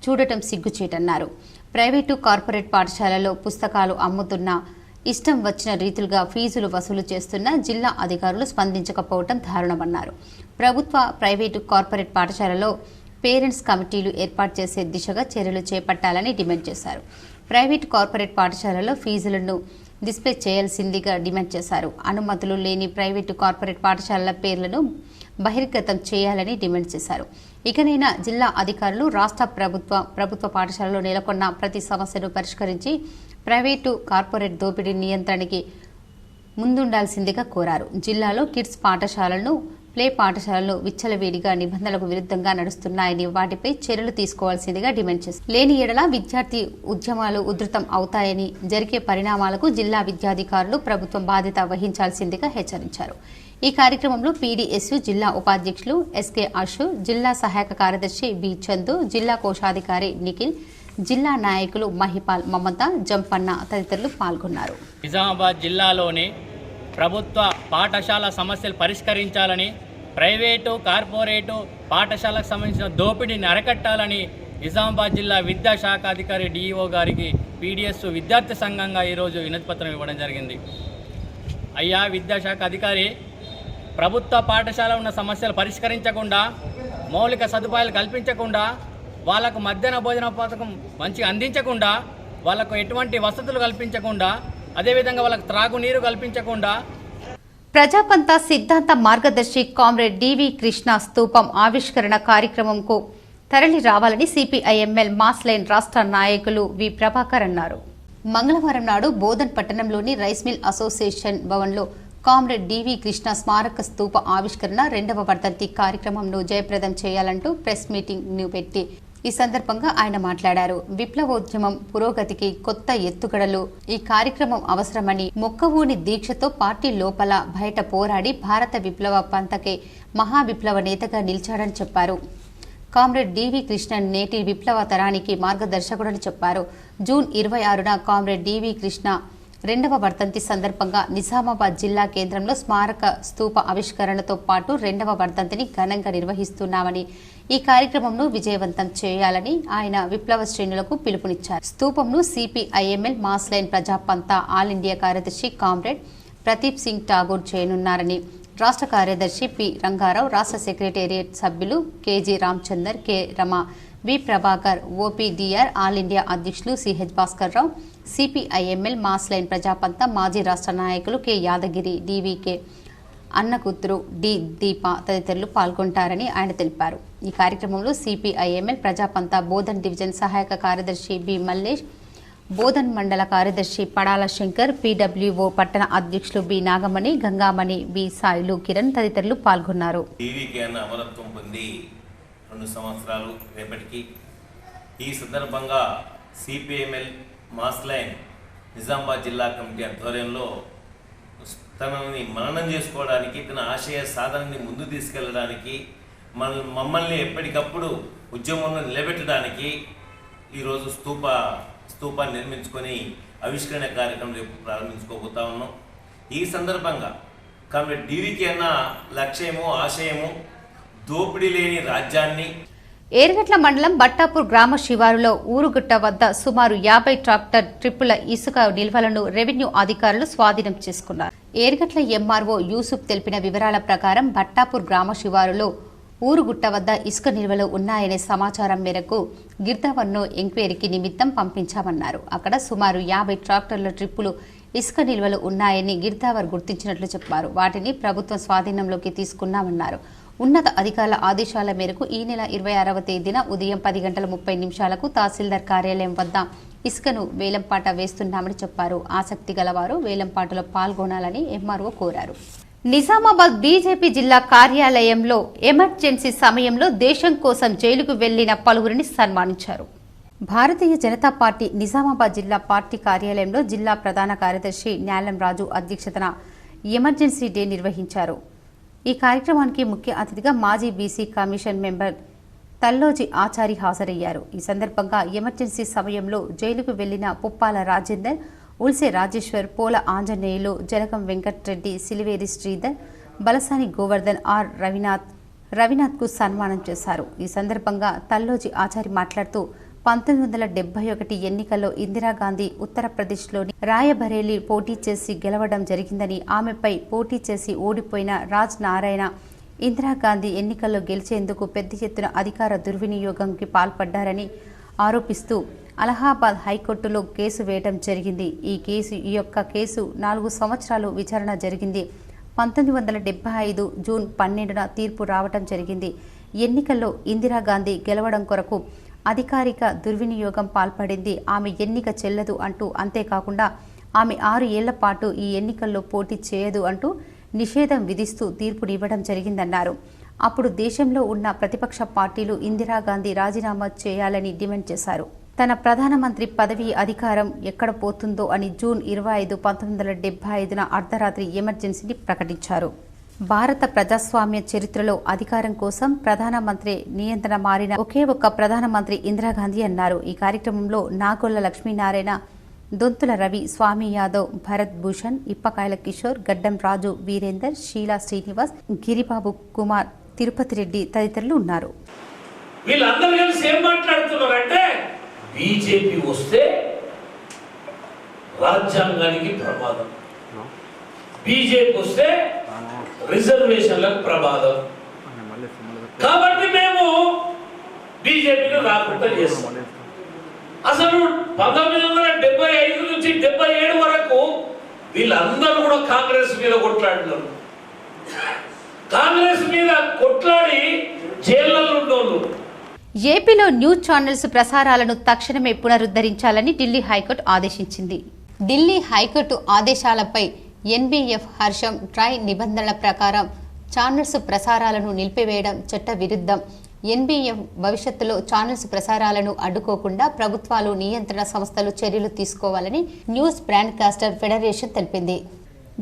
చూడటం సిగ్గుచేటన్నారు. ప్రైవేటు కార్పొరేట్ పాఠశాలలో పుస్తకాలు అమ్ముతున్న, ఇష్టం వచ్చిన రీతులుగా ఫీజులు వసూలు చేస్తున్న జిల్లా అధికారులు స్పందించకపోవడం దారుణమన్నారు. ప్రభుత్వ, ప్రైవేటు కార్పొరేట్ పాఠశాలలో పేరెంట్స్ కమిటీలు ఏర్పాటు చేసే దిశగా చర్యలు చేపట్టాలని డిమాండ్ చేశారు. ప్రైవేటు కార్పొరేట్ పాఠశాలలో ఫీజులను డిస్ప్లే చేయాల్సిందిగా డిమాండ్ చేశారు. అనుమతులు లేని ప్రైవేటు కార్పొరేట్ పాఠశాలల పేర్లను బహిర్గతం చేయాలని డిమాండ్ చేశారు. ఇకనైనా జిల్లా అధికారులు రాష్ట్ర ప్రభుత్వ పాఠశాలలో నెలకొన్న ప్రతి సమస్యను పరిష్కరించి ప్రైవేటు కార్పొరేట్ దోపిడీ నియంత్రణకి ముందుండాల్సిందిగా కోరారు. జిల్లాలో కిడ్స్ పాఠశాలలను, ప్లే పాఠశాలలు విచ్చలవిడిగా నిబంధనలకు విరుద్ధంగా నడుస్తున్నాయని, వాటిపై చర్యలు తీసుకోవాల్సిందిగా డిమాండ్ చేశారు. లేని ఎడల విద్యార్థి ఉద్యమాలు ఉధృతం అవుతాయని, జరిగే పరిణామాలకు జిల్లా విద్యాధికారులు ప్రభుత్వం బాధ్యత వహించాల్సిందిగా హెచ్చరించారు. ఈ కార్యక్రమంలో పీడీఎస్యూ జిల్లా ఉపాధ్యక్షులు ఎస్కే అశోక్, జిల్లా సహాయక కార్యదర్శి బి చందు, జిల్లా కోశాధికారి నిఖిల్, జిల్లా నాయకులు మహిపాల్, మమత, జంపన్న తదితరులు పాల్గొన్నారు. నిజామాబాద్ జిల్లాలోని ప్రభుత్వ పాఠశాల సమస్యలు పరిష్కరించాలని, ప్రైవేటు కార్పొరేటు పాఠశాలకు సంబంధించిన దోపిడీని అరికట్టాలని నిజామాబాద్ జిల్లా విద్యాశాఖ అధికారి డిఈఓ గారికి పీడీఎస్ విద్యార్థి సంఘంగా ఈరోజు వినతిపత్రం ఇవ్వడం జరిగింది. అయ్యా విద్యాశాఖ అధికారి, ప్రభుత్వ పాఠశాల ఉన్న సమస్యలు పరిష్కరించకుండా, మౌలిక సదుపాయాలు కల్పించకుండా, వాళ్ళకు మధ్యాహ్న భోజన పథకం మంచిగా అందించకుండా, వాళ్ళకు ఎటువంటి వసతులు కల్పించకుండా, అదేవిధంగా వాళ్ళకు త్రాగునీరు కల్పించకుండా, ప్రజాపంత సిద్ధాంత మార్గదర్శి కామ్రేడ్ డివి కృష్ణ స్తూపం ఆవిష్కరణ కార్యక్రమంకు తరలి రావాలని సిపిఐఎంఎల్ మాస్ లైన్ రాష్ట్ర నాయకులు వి ప్రభాకర్ అన్నారు. మంగళవారం నాడు బోధన్ పట్టణంలోని రైస్ మిల్ అసోసియేషన్ భవన్లో కామ్రేడ్ డివి కృష్ణ స్మారక స్తూప ఆవిష్కరణ 2వ వర్ధంతి కార్యక్రమంను జయప్రదం చేయాలంటూ ప్రెస్ మీటింగ్ ను పెట్టి ఈ సందర్భంగా ఆయన మాట్లాడారు. విప్లవోద్యమం పురోగతికి కొత్త ఎత్తుగడలు ఈ కార్యక్రమం అవసరమని, మొక్కవూని దీక్షతో పార్టీ లోపల బయట పోరాడి భారత విప్లవ పంతకే మహా విప్లవ నేతగా నిలిచాడని చెప్పారు. కామ్రేడ్ డివి కృష్ణ నేటి విప్లవ తరానికి మార్గదర్శకుడని చెప్పారు. జూన్ 26న కామ్రేడ్ డివి కృష్ణ 2వ వర్ధంతి సందర్భంగా నిజామాబాద్ జిల్లా కేంద్రంలో స్మారక స్తూప ఆవిష్కరణతో పాటు 2వ వర్ధంతిని ఘనంగా నిర్వహిస్తున్నామని, ఈ కార్యక్రమంను విజయవంతం చేయాలని ఆయన విప్లవ శ్రేణులకు పిలుపునిచ్చారు. స్తూపంను CPIML mass line ప్రజాపంత all India కార్యదర్శి కామ్రేడ్ ప్రదీప్ సింగ్ ఠాగూర్ చేయనున్నారని రాష్ట్ర కార్యదర్శి పి రంగారావు, రాష్ట్ర సెక్రటేరియట్ సభ్యులు కెజి రామచందర్, కె రమ, వి ప్రభాకర్, ఓపీడీఆర్ ఆల్ ఇండియా అధ్యక్షులు CH Bhaskar Rao, CPIML mass line ప్రజాపంత మాజీ రాష్ట్ర నాయకులు కె యాదగిరి, డివికే అన్నకూతురు, డి దీప తదితరులు పాల్గొంటారని ఆయన తెలిపారు. ఈ కార్యక్రమంలో సిపిఐఎంఎల్ ప్రజాపంత బోధన్ డివిజన్ సహాయక కార్యదర్శి బి మల్లేష్, బోధన్ మండల కార్యదర్శి పడాల శంకర్, పీడబ్ల్యూఓ పట్టణ అధ్యక్షులు బి నాగమణి, గంగామణి, బి సాయిలు, కిరణ్ తదితరులు పాల్గొన్నారు. అమరత్వం పొంది 2 సంవత్సరాలు రేపటికి. ఈ సందర్భంగా సిపిఎంఎల్ మాస్ లైన్ నిజామాబాద్ జిల్లా కమిటీ ఆధ్వర్యంలో తనని మననం చేసుకోవడానికి, తన ఆశయ సాధనని ముందు తీసుకెళ్ళడానికి, మమ్మల్ని ఎప్పటికప్పుడు ఉద్యమంలో నిలబెట్టడానికి ఈరోజు స్తూపాన్ని నిర్మించుకొని ఆవిష్కరణ కార్యక్రమం రేపు ప్రారంభించుకోబోతా ఉన్నాం. ఈ సందర్భంగా కామ్రేడ్ డివికి అన్న లక్ష్యము, ఆశయము దోపిడీ లేని రాజ్యాన్ని. ఏర్గట్ల మండలం బట్టాపూర్ గ్రామ శివారులో ఊరుగుట్ట వద్ద సుమారు 50 ట్రాక్టర్ ట్రిప్పుల ఇసుక నిల్వలను రెవెన్యూ అధికారులు స్వాధీనం చేసుకున్నారు. ఏర్గట్ల ఎంఆర్ఓ యూసుఫ్ తెలిపిన వివరాల ప్రకారం భట్టాపూర్ గ్రామ శివారులో ఊరుగుట్ట వద్ద ఇసుక నిల్వలు ఉన్నాయనే సమాచారం మేరకు గిర్దావర్ను ఎంక్వైరీకి నిమిత్తం పంపించామన్నారు. అక్కడ సుమారు 50 ట్రాక్టర్ల ట్రిప్పులు ఇసుక నిల్వలు ఉన్నాయని గిర్దావర్ గుర్తించినట్లు చెప్పారు. వాటిని ప్రభుత్వం స్వాధీనంలోకి తీసుకున్నామన్నారు. ఉన్నత అధికారుల ఆదేశాల మేరకు ఈ నెల 26వ తేదీన ఉదయం 10:30 తహసీల్దార్ కార్యాలయం వద్ద ఇసుకను వేలంపాట వేస్తున్నామని చెప్పారు. ఆసక్తి గలవారు వేలంపాటలో పాల్గొనాలని ఎంఆర్ఓ కోరారు. నిజామాబాద్ బీజేపీ జిల్లా కార్యాలయంలో ఎమర్జెన్సీ సమయంలో దేశం కోసం జైలుకు వెళ్లిన పలువురిని సన్మానించారు. భారతీయ జనతా పార్టీ నిజామాబాద్ జిల్లా పార్టీ కార్యాలయంలో జిల్లా ప్రధాన కార్యదర్శి న్యాలం రాజు అధ్యక్షతన ఎమర్జెన్సీ డే నిర్వహించారు. ఈ కార్యక్రమానికి ముఖ్య అతిథిగా మాజీ బీసీ కమిషన్ మెంబర్ తల్లోజీ ఆచారి హాజరయ్యారు. ఈ సందర్భంగా ఎమర్జెన్సీ సమయంలో జైలుకు వెళ్లిన పుప్పాల రాజేందర్, ఉల్సే రాజేశ్వర్, పోల ఆంజనేయులు, జనకం వెంకట్రెడ్డి, సిలివేరి శ్రీధర్, బలసాని గోవర్ధన్, ఆర్ రవినాథ్కు సన్మానం చేశారు. ఈ సందర్భంగా తల్లోజీ ఆచారి మాట్లాడుతూ 1971 ఎన్నికల్లో ఇందిరాగాంధీ ఉత్తరప్రదేశ్లోని రాయబరేలీ పోటీ చేసి గెలవడం జరిగిందని, ఆమెపై పోటీ చేసి ఓడిపోయిన రాజ్ నారాయణ ఇందిరాగాంధీ ఎన్నికల్లో గెలిచేందుకు పెద్ద ఎత్తున అధికార దుర్వినియోగంకి పాల్పడ్డారని ఆరోపిస్తూ అలహాబాద్ హైకోర్టులో కేసు వేయడం జరిగింది. ఈ యొక్క కేసు 4 సంవత్సరాలు విచారణ జరిగింది. 1975 జూన్ 12న తీర్పు రావడం జరిగింది. ఎన్నికల్లో ఇందిరాగాంధీ గెలవడం కొరకు అధికారిక దుర్వినియోగం పాల్పడింది. ఆమె ఎన్నిక చెల్లదు అంటూ, అంతేకాకుండా ఆమె 6 ఏళ్ల పాటు ఈ ఎన్నికల్లో పోటీ చేయదు అంటూ నిషేధం విధిస్తూ తీర్పునివ్వడం జరిగిందన్నారు. అప్పుడు దేశంలో ఉన్న ప్రతిపక్ష పార్టీలు ఇందిరాగాంధీ రాజీనామా చేయాలని డిమాండ్ చేశారు. తన ప్రధానమంత్రి పదవి అధికారం ఎక్కడ పోతుందో అని జూన్ 25, 1975న అర్ధరాత్రి ఎమర్జెన్సీని ప్రకటించారు. భారత ప్రజాస్వామ్య చరిత్రలో అధికారం కోసం ప్రధానమంత్రి నియంత్రణ మారిన ఒకే ఒక్క ప్రధానమంత్రి ఇందిరాగాంధీ అన్నారు. ఈ కార్యక్రమంలో నాగొల్ల లక్ష్మీనారాయణ, దొంతుల రవి, స్వామి యాదవ్, భరత్ భూషణ్, ఇప్పకాయల కిషోర్, గడ్డం రాజు, వీరేందర్, షీలా శ్రీనివాస్, గిరిబాబు కుమార్, తిరుపతి రెడ్డి తదితరులు ఉన్నారు. వీళ్ళందరూ కలిసి ఏం మాట్లాడుతున్నారంటే బీజేపీ వస్తే రాజ్యాంగానికి ప్రమాదం, బీజేపీ వస్తే రిజర్వేషన్లకు ప్రమాదం, కాబట్టి మేము బీజేపీని రాకుండా చేస్తాం. అసలు 1975 నుంచి 77 వరకు వీళ్ళందరూ కూడా కాంగ్రెస్ మీద కొట్లాడినారు. కాంగ్రెస్ మీద కొట్లాడి జైళ్లలో ఉన్నోళ్ళు. ఏపీలో న్యూస్ ఛానల్స్ ప్రసారాలను తక్షణమే పునరుద్ధరించాలని ఢిల్లీ హైకోర్టు ఆదేశించింది. ఢిల్లీ హైకోర్టు ఆదేశాలపై ఎన్బీఎఫ్ హర్షం ట్రై నిబంధనల ప్రకారం ఛానల్స్ ప్రసారాలను నిలిపివేయడం చట్ట విరుద్ధం. ఎన్బీఎఫ్ భవిష్యత్తులో ఛానల్స్ ప్రసారాలను అడ్డుకోకుండా ప్రభుత్వాలు, నియంత్రణ సంస్థలు చర్యలు తీసుకోవాలని న్యూస్ బ్రాడ్కాస్టర్ ఫెడరేషన్ తెలిపింది.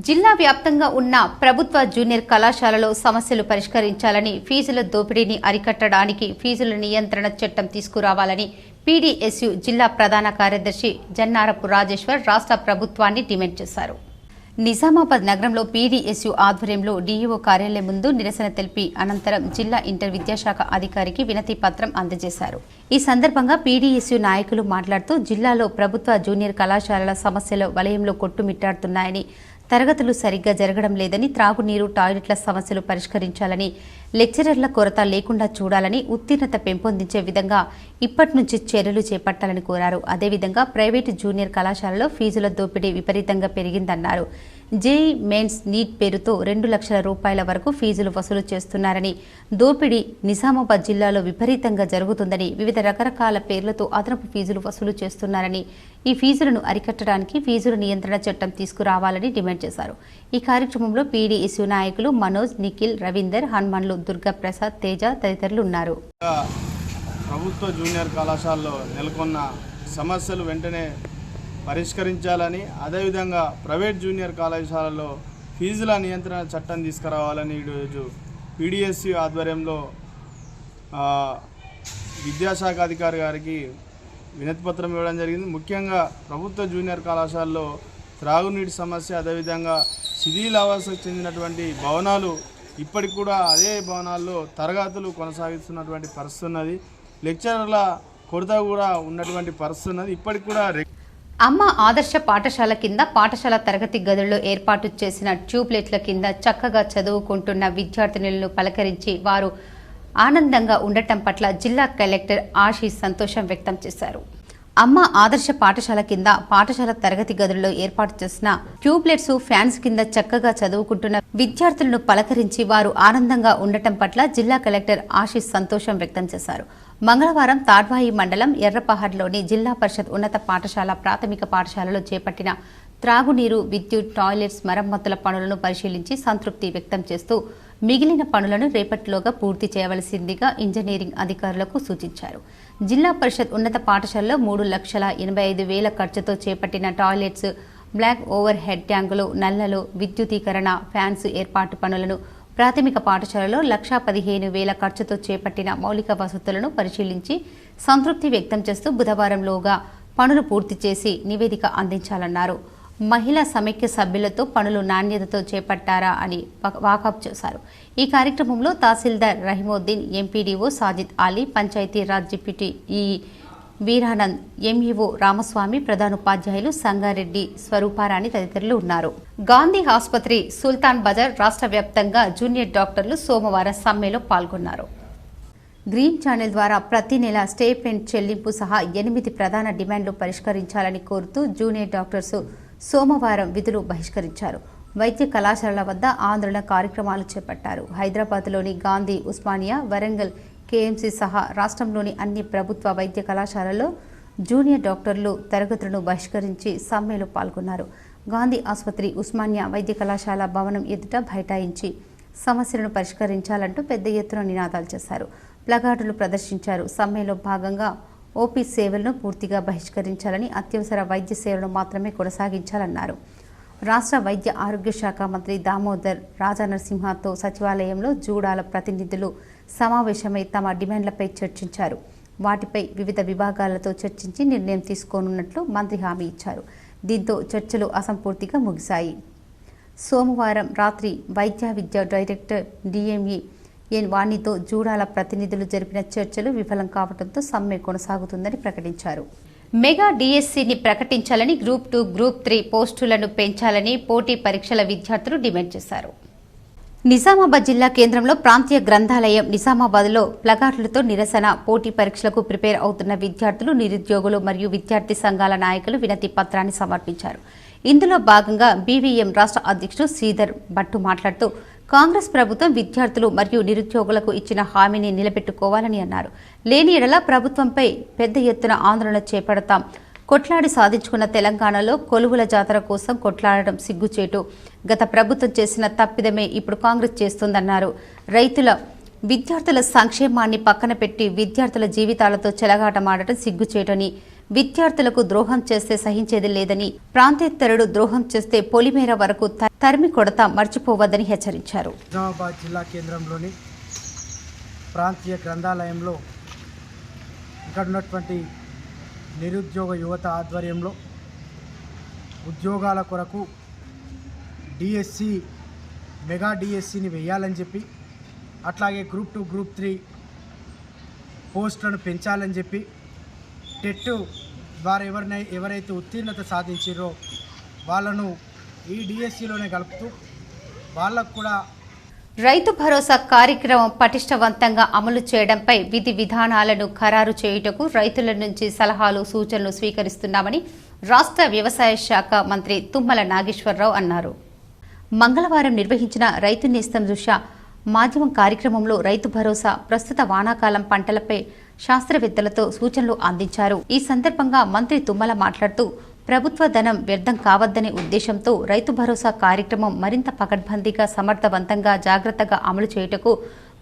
జిల్లా వ్యాప్తంగా ఉన్న ప్రభుత్వ జూనియర్ కళాశాలలో సమస్యలు పరిష్కరించాలని, ఫీజుల దోపిడీని అరికట్టడానికి ఫీజుల నియంత్రణ చట్టం తీసుకురావాలని పీడీఎస్యు జిల్లా ప్రధాన కార్యదర్శి జన్నారపు రాజేశ్వర్ రాష్ట్ర ప్రభుత్వాన్ని డిమాండ్ చేశారు. నిజామాబాద్ నగరంలో పీడీఎస్యు ఆధ్వర్యంలో డీఈఓ కార్యాలయం ముందు నిరసన తెలిపి అనంతరం జిల్లా ఇంటర్ విద్యాశాఖ అధికారికి వినతి పత్రం అందజేశారు. ఈ సందర్భంగా పీడీఎస్యు నాయకులు మాట్లాడుతూ జిల్లాలో ప్రభుత్వ జూనియర్ కళాశాలల సమస్యలు వలయంలో కొట్టుమిట్టాడుతున్నాయని, తరగతులు సరిగ్గా జరగడం లేదని, త్రాగునీరు, టాయిలెట్ల సమస్యలు పరిష్కరించాలని, లెక్చరర్ల కొరత లేకుండా చూడాలని, ఉత్తీర్ణత పెంపొందించే విధంగా ఇప్పటి నుంచి చర్యలు చేపట్టాలని కోరారు. అదేవిధంగా ప్రైవేటు జూనియర్ కళాశాలలో ఫీజుల దోపిడీ విపరీతంగా పెరిగిందన్నారు. జేఈ మెయిన్స్, నీట్ పేరుతో 2 లక్షల రూపాయల వరకు ఫీజులు వసూలు చేస్తున్నారని, దోపిడీ నిజామాబాద్ జిల్లాలో విపరీతంగా జరుగుతుందని, వివిధ రకరకాల పేర్లతో అదనపు ఫీజులు వసూలు చేస్తున్నారని, ఈ ఫీజులను అరికట్టడానికి ఫీజుల నియంత్రణ చట్టం తీసుకురావాలని డిమాండ్ చేశారు. ఈ కార్యక్రమంలో పీడీఎస్యు నాయకులు మనోజ్, నిఖిల్, రవీందర్, హనుమన్లు, దుర్గా ప్రసాద్, తేజ తదితరులు ఉన్నారు. ప్రభుత్వ జూనియర్ కళాశాలలో నెలకొన్న సమస్యలు వెంటనే పరిష్కరించాలని, అదేవిధంగా ప్రైవేట్ జూనియర్ కళాశాలలో ఫీజుల నియంత్రణ చట్టం తీసుకురావాలని ఈరోజు పీడీఎస్యు ఆధ్వర్యంలో విద్యాశాఖ అధికారి గారికి వినతిపత్రం ఇవ్వడం జరిగింది. ముఖ్యంగా ప్రభుత్వ జూనియర్ కళాశాలలో త్రాగునీటి సమస్య, అదేవిధంగా శిథిలావస్థకు చెందినటువంటి భవనాలు ఇప్పటికి కూడా అదే భవనాల్లో తరగతులు కొనసాగిస్తున్నటువంటి పరిస్థితి ఉన్నది. లెక్చరర్ల కొరత కూడా ఉన్నటువంటి పరిస్థితి ఉన్నది. ఇప్పటికి కూడా అమ్మ ఆదర్శ పాఠశాల కింద పాఠశాల తరగతి గదుల్లో ఏర్పాటు చేసిన ట్యూబ్లైట్ల కింద చక్కగా చదువుకుంటున్న విద్యార్థినులను పలకరించి వారు ఆనందంగా ఉండటం పట్ల జిల్లా కలెక్టర్ ఆశీష్ సంతోషం వ్యక్తం చేశారు. అమ్మ ఆదర్శ పాఠశాల కింద పాఠశాల తరగతి గదుల్లో ఏర్పాటు చేసిన ట్యూబ్లైట్స్ ఫ్యాన్స్ కింద చక్కగా చదువుకుంటున్న విద్యార్థులను పలకరించి వారు ఆనందంగా ఉండటం పట్ల జిల్లా కలెక్టర్ ఆశీష్ సంతోషం వ్యక్తం చేశారు. మంగళవారం తాడ్వాయి మండలం ఎర్రపహాడ్లోని జిల్లా పరిషత్ ఉన్నత పాఠశాల ప్రాథమిక పాఠశాలలో చేపట్టిన త్రాగునీరు, విద్యుత్, టాయిలెట్స్ మరమ్మతుల పనులను పరిశీలించి సంతృప్తి వ్యక్తం చేస్తూ మిగిలిన పనులను రేపటిలోగా పూర్తి చేయవలసిందిగా ఇంజనీరింగ్ అధికారులకు సూచించారు. జిల్లా పరిషత్ ఉన్నత పాఠశాలలో 3,85,000 ఖర్చుతో చేపట్టిన టాయిలెట్స్, బ్లాక్ ఓవర్ హెడ్ ట్యాంకులు, నల్లలు, విద్యుతీకరణ, ఫ్యాన్స్ ఏర్పాటు పనులను, ప్రాథమిక పాఠశాలలో 1,15,000 ఖర్చుతో చేపట్టిన మౌలిక వసతులను పరిశీలించి సంతృప్తి వ్యక్తం చేస్తూ బుధవారంలోగా పనులు పూర్తి చేసి నివేదిక అందించాలన్నారు. మహిళా సమైక్య సభ్యులతో పనులు నాణ్యతతో చేపట్టారా అని వాకప్ చేశారు. ఈ కార్యక్రమంలో తహసీల్దార్ రహీముద్దీన్, ఎంపీడీఓ సాజిద్ అలీ, పంచాయతీరాజ్ డిప్యూటీ ఈ వీరానంద్, ఎంఈఓ రామస్వామి, ప్రధానోపాధ్యాయులు సంగారెడ్డి, స్వరూపారాణి తదితరులు ఉన్నారు. గాంధీ ఆసుపత్రి, సుల్తాన్ బజార్ రాష్ట్ర వ్యాప్తంగా జూనియర్ డాక్టర్లు సోమవారం సమ్మెలో పాల్గొన్నారు. గ్రీన్ ఛానల్ ద్వారా ప్రతి నెల స్టేపెండ్ చెల్లింపు సహా 8 ప్రధాన డిమాండ్లు పరిష్కరించాలని కోరుతూ జూనియర్ డాక్టర్స్ సోమవారం విధులు బహిష్కరించారు. వైద్య కళాశాలల వద్ద ఆందోళన కార్యక్రమాలు చేపట్టారు. హైదరాబాద్లోని గాంధీ, ఉస్మానియా, వరంగల్, కేఎంసీ సహా రాష్ట్రంలోని అన్ని ప్రభుత్వ వైద్య కళాశాలల్లో జూనియర్ డాక్టర్లు తరగతులను బహిష్కరించి సమ్మెలో పాల్గొన్నారు. గాంధీ ఆసుపత్రి, ఉస్మానియా వైద్య కళాశాల భవనం ఎదుట బైఠాయించి సమస్యలను పరిష్కరించాలంటూ పెద్ద ఎత్తున నినాదాలు చేశారు. ప్లగార్డులు ప్రదర్శించారు. సమ్మెలో భాగంగా ఓపీ సేవలను పూర్తిగా బహిష్కరించాలని, అత్యవసర వైద్య సేవలను మాత్రమే కొనసాగించాలన్నారు. రాష్ట్ర వైద్య ఆరోగ్య శాఖ మంత్రి దామోదర్ రాజనరసింహతో సచివాలయంలో జూడాల ప్రతినిధులు సమావేశమై తమ డిమాండ్లపై చర్చించారు. వాటిపై వివిధ విభాగాలతో చర్చించి నిర్ణయం తీసుకోనున్నట్లు మంత్రి హామీ ఇచ్చారు. దీంతో చర్చలు అసంపూర్తిగా ముగిశాయి. సోమవారం రాత్రి వైద్య విద్య డైరెక్టర్ డిఎంఈ ఎన్ వాణితో జూడాల ప్రతినిధులు జరిపిన చర్చలు విఫలం కావడంతో సమ్మె కొనసాగుతుందని ప్రకటించారు. మెగా డిఎస్సిని ప్రకటించాలని, గ్రూప్ 2, గ్రూప్ 3 పోస్టులను పెంచాలని పోటీ పరీక్షల విద్యార్థులు డిమాండ్ చేశారు. నిజామాబాద్ జిల్లా కేంద్రంలో ప్రాంతీయ గ్రంథాలయం నిజామాబాద్లో ప్లగార్డులతో నిరసన. పోటీ పరీక్షలకు ప్రిపేర్ అవుతున్న విద్యార్థులు, నిరుద్యోగులు మరియు విద్యార్థి సంఘాల నాయకులు వినతి పత్రాన్ని సమర్పించారు. ఇందులో భాగంగా బీవీఎం రాష్ట్ర అధ్యక్షుడు శ్రీధర్ భట్టు మాట్లాడుతూ కాంగ్రెస్ ప్రభుత్వం విద్యార్థులు మరియు నిరుద్యోగులకు ఇచ్చిన హామీని నిలబెట్టుకోవాలని అన్నారు. లేని ఎడల ప్రభుత్వంపై పెద్ద ఎత్తున ఆందోళన చేపడతాం. కొట్లాడి సాధించుకున్న తెలంగాణలో కొలువుల జాతర కోసం కొట్లాడడం సిగ్గుచేటు. గత ప్రభుత్వం చేసిన తప్పిదమే ఇప్పుడు కాంగ్రెస్ చేస్తోందన్నారు. విద్యార్థుల సంక్షేమాన్ని పక్కన పెట్టి విద్యార్థుల జీవితాలతో చెలగాటమాడటం సిగ్గుచేటని, విద్యార్థులకు ద్రోహం చేస్తే సహించేది లేదని, ప్రాంతేతరుడు ద్రోహం చేస్తే పొలిమేర వరకు తరిమి కొడతా మర్చిపోవద్దని హెచ్చరించారు. నిజామాబాద్ జిల్లా కేంద్రంలోని ప్రాంతీయ గ్రంథాలయంలో ఇక్కడ ఉన్నటువంటి నిరుద్యోగ యువత ఆధ్వర్యంలో ఉద్యోగాల కొరకు డిఎస్సి, మెగా డిఎస్సిని వేయాలని చెప్పి, అట్లాగే గ్రూప్ 2, గ్రూప్ 3 పోస్టులను పెంచాలని చెప్పి, టెట్ ద్వారా ఎవరైతే ఉత్తీర్ణత సాధించారో వాళ్ళను ఈ డిఎస్సిలోనే కలుపుతూ వాళ్ళకు కూడా రైతు భరోసా కార్యక్రమం పటిష్టవంతంగా అమలు చేయడంపై విధి విధానాలను ఖరారు చేయుటకు రైతుల నుంచి సలహాలు, సూచనలు స్వీకరిస్తున్నామని రాష్ట్ర వ్యవసాయ శాఖ మంత్రి తుమ్మల నాగేశ్వరరావు అన్నారు. మంగళవారం నిర్వహించిన రైతు నేస్తం దృశ్య మాధ్యమం కార్యక్రమంలో రైతు భరోసా, ప్రస్తుత వానాకాలం పంటలపై శాస్త్రవేత్తలతో సూచనలు అందించారు. ఈ సందర్భంగా మంత్రి తుమ్మల మాట్లాడుతూ ప్రభుత్వ ధనం వ్యర్థం కావద్దనే ఉద్దేశంతో రైతు భరోసా కార్యక్రమం మరింత పకడ్బందీగా, సమర్థవంతంగా, జాగ్రత్తగా అమలు చేయుటకు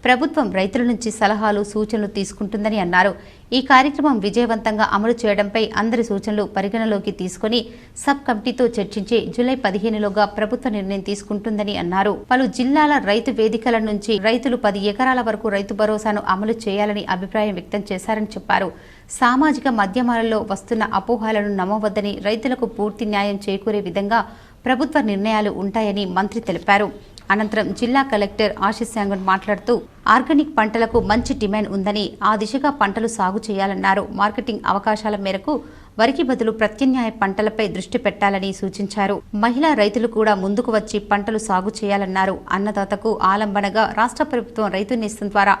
ప్రభుత్వం రైతుల నుంచి సలహాలు, సూచనలు తీసుకుంటుందని అన్నారు. ఈ కార్యక్రమం విజయవంతంగా అమలు చేయడంపై అందరి సూచనలు పరిగణలోకి తీసుకుని సబ్ కమిటీతో చర్చించి జూలై 15లోగా ప్రభుత్వ నిర్ణయం తీసుకుంటుందని అన్నారు. పలు జిల్లాల రైతు వేదికల నుంచి రైతులు 10 ఎకరాల వరకు రైతు భరోసాను అమలు చేయాలని అభిప్రాయం వ్యక్తం చేశారని చెప్పారు. సామాజిక మాధ్యమాలలో వస్తున్న అపోహలను నమ్మవద్దని, రైతులకు పూర్తి న్యాయం చేకూరే విధంగా ప్రభుత్వ నిర్ణయాలు ఉంటాయని మంత్రి తెలిపారు. అనంతరం జిల్లా కలెక్టర్ ఆశీష్ శాంగన్ మాట్లాడుతూ ఆర్గానిక్ పంటలకు మంచి డిమాండ్ ఉందని, ఆ దిశగా పంటలు సాగు చేయాలన్నారు. మార్కెటింగ్ అవకాశాల మేరకు వరికి బదులు ప్రత్యామ్నాయ పంటలపై దృష్టి పెట్టాలని సూచించారు. మహిళా రైతులు కూడా ముందుకు వచ్చి పంటలు సాగు చేయాలన్నారు. అన్నదాతకు ఆలంబనగా రాష్ట్ర ప్రభుత్వం రైతు నేస్తం ద్వారా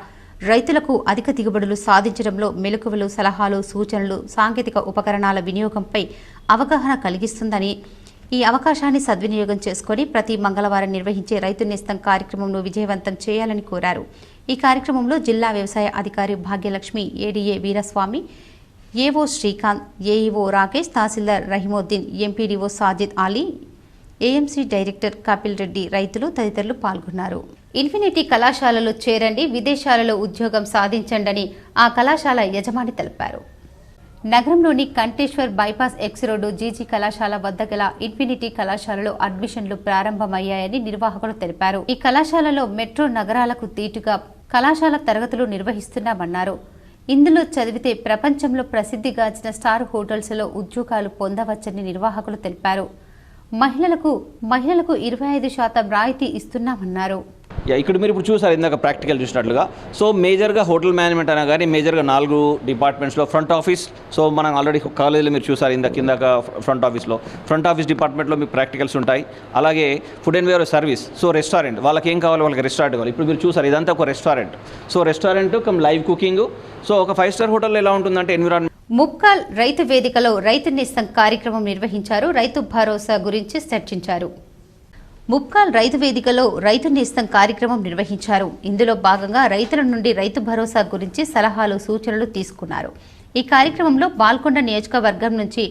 రైతులకు అధిక దిగుబడులు సాధించడంలో మెలకువలు, సలహాలు, సూచనలు, సాంకేతిక ఉపకరణాల వినియోగంపై అవగాహన కలిగిస్తుందని, ఈ అవకాశాన్ని సద్వినియోగం చేసుకుని ప్రతి మంగళవారం నిర్వహించే రైతు నేస్తం కార్యక్రమంను విజయవంతం చేయాలని కోరారు. ఈ కార్యక్రమంలో జిల్లా వ్యవసాయ అధికారి Bhagyalakshmi, ADA Veeraswamy, AO Srikanth, AEO Rakesh, tahsildar Rahimuddin, MPDO Sajid Ali, AMC director Kapil Reddy, రైతులు తదితరులు పాల్గొన్నారు. ఇన్ఫినిటీ కళాశాలలో చేరండి, విదేశాలలో ఉద్యోగం సాధించండి ఆ కళాశాల యజమాని తెలిపారు. నగరంలోని Kanteshwar bypass X road GG కళాశాల వద్ద గల ఇన్ఫినిటీ కళాశాలలో అడ్మిషన్లు ప్రారంభమయ్యాయని నిర్వాహకులు తెలిపారు. ఈ కళాశాలలో మెట్రో నగరాలకు దీటుగా కళాశాల తరగతులు నిర్వహిస్తున్నామన్నారు. ఇందులో చదివితే ప్రపంచంలో ప్రసిద్ధిగాంచిన స్టార్ హోటల్స్లో ఉద్యోగాలు పొందవచ్చని నిర్వాహకులు తెలిపారు. మహిళలకు 25% రాయితీ ఇస్తున్నామన్నారు. ఇక్కడ మీరు ఇప్పుడు చూసారు, ఇందాక ప్రాక్టికల్ చూసినట్లుగా. సో మేజర్గా హోటల్ మేనేజ్మెంట్ అన్నా కానీ మేజర్గా 4 డిపార్ట్మెంట్స్లో ఫ్రంట్ ఆఫీస్. సో మనం ఆల్రెడీ కాలేజీలో మీరు చూసారు కిందక ఫ్రంట్ ఆఫీస్ డిపార్ట్మెంట్లో మీకు ప్రాక్టికల్స్ ఉంటాయి. అలాగే food and beverage service. So restaurant వాళ్ళకి ఏం కావాలి, వాళ్ళకి రెస్టారెంట్ కావాలి. ఇప్పుడు మీరు చూసారు ఇదంతా ఒక restaurant. So restaurant come live cooking. So ఒక 5 స్టార్ హోటల్లో ఎలా ఉంటుందంటే ఎన్విరాన్మెంట్. ముక్కాల్ రైతు వేదికలో రైతు నేస్తం కార్యక్రమం నిర్వహించారు. రైతు భరోసా గురించి చర్చించారు. ముక్కాల్ రైతు వేదికలో రైతు నేస్తం కార్యక్రమం నిర్వహించారు. ఇందులో భాగంగా రైతుల నుండి రైతు భరోసా గురించి సలహాలు, సూచనలు తీసుకున్నారు. ఈ కార్యక్రమంలో బాల్కొండ నియోజకవర్గం నుంచి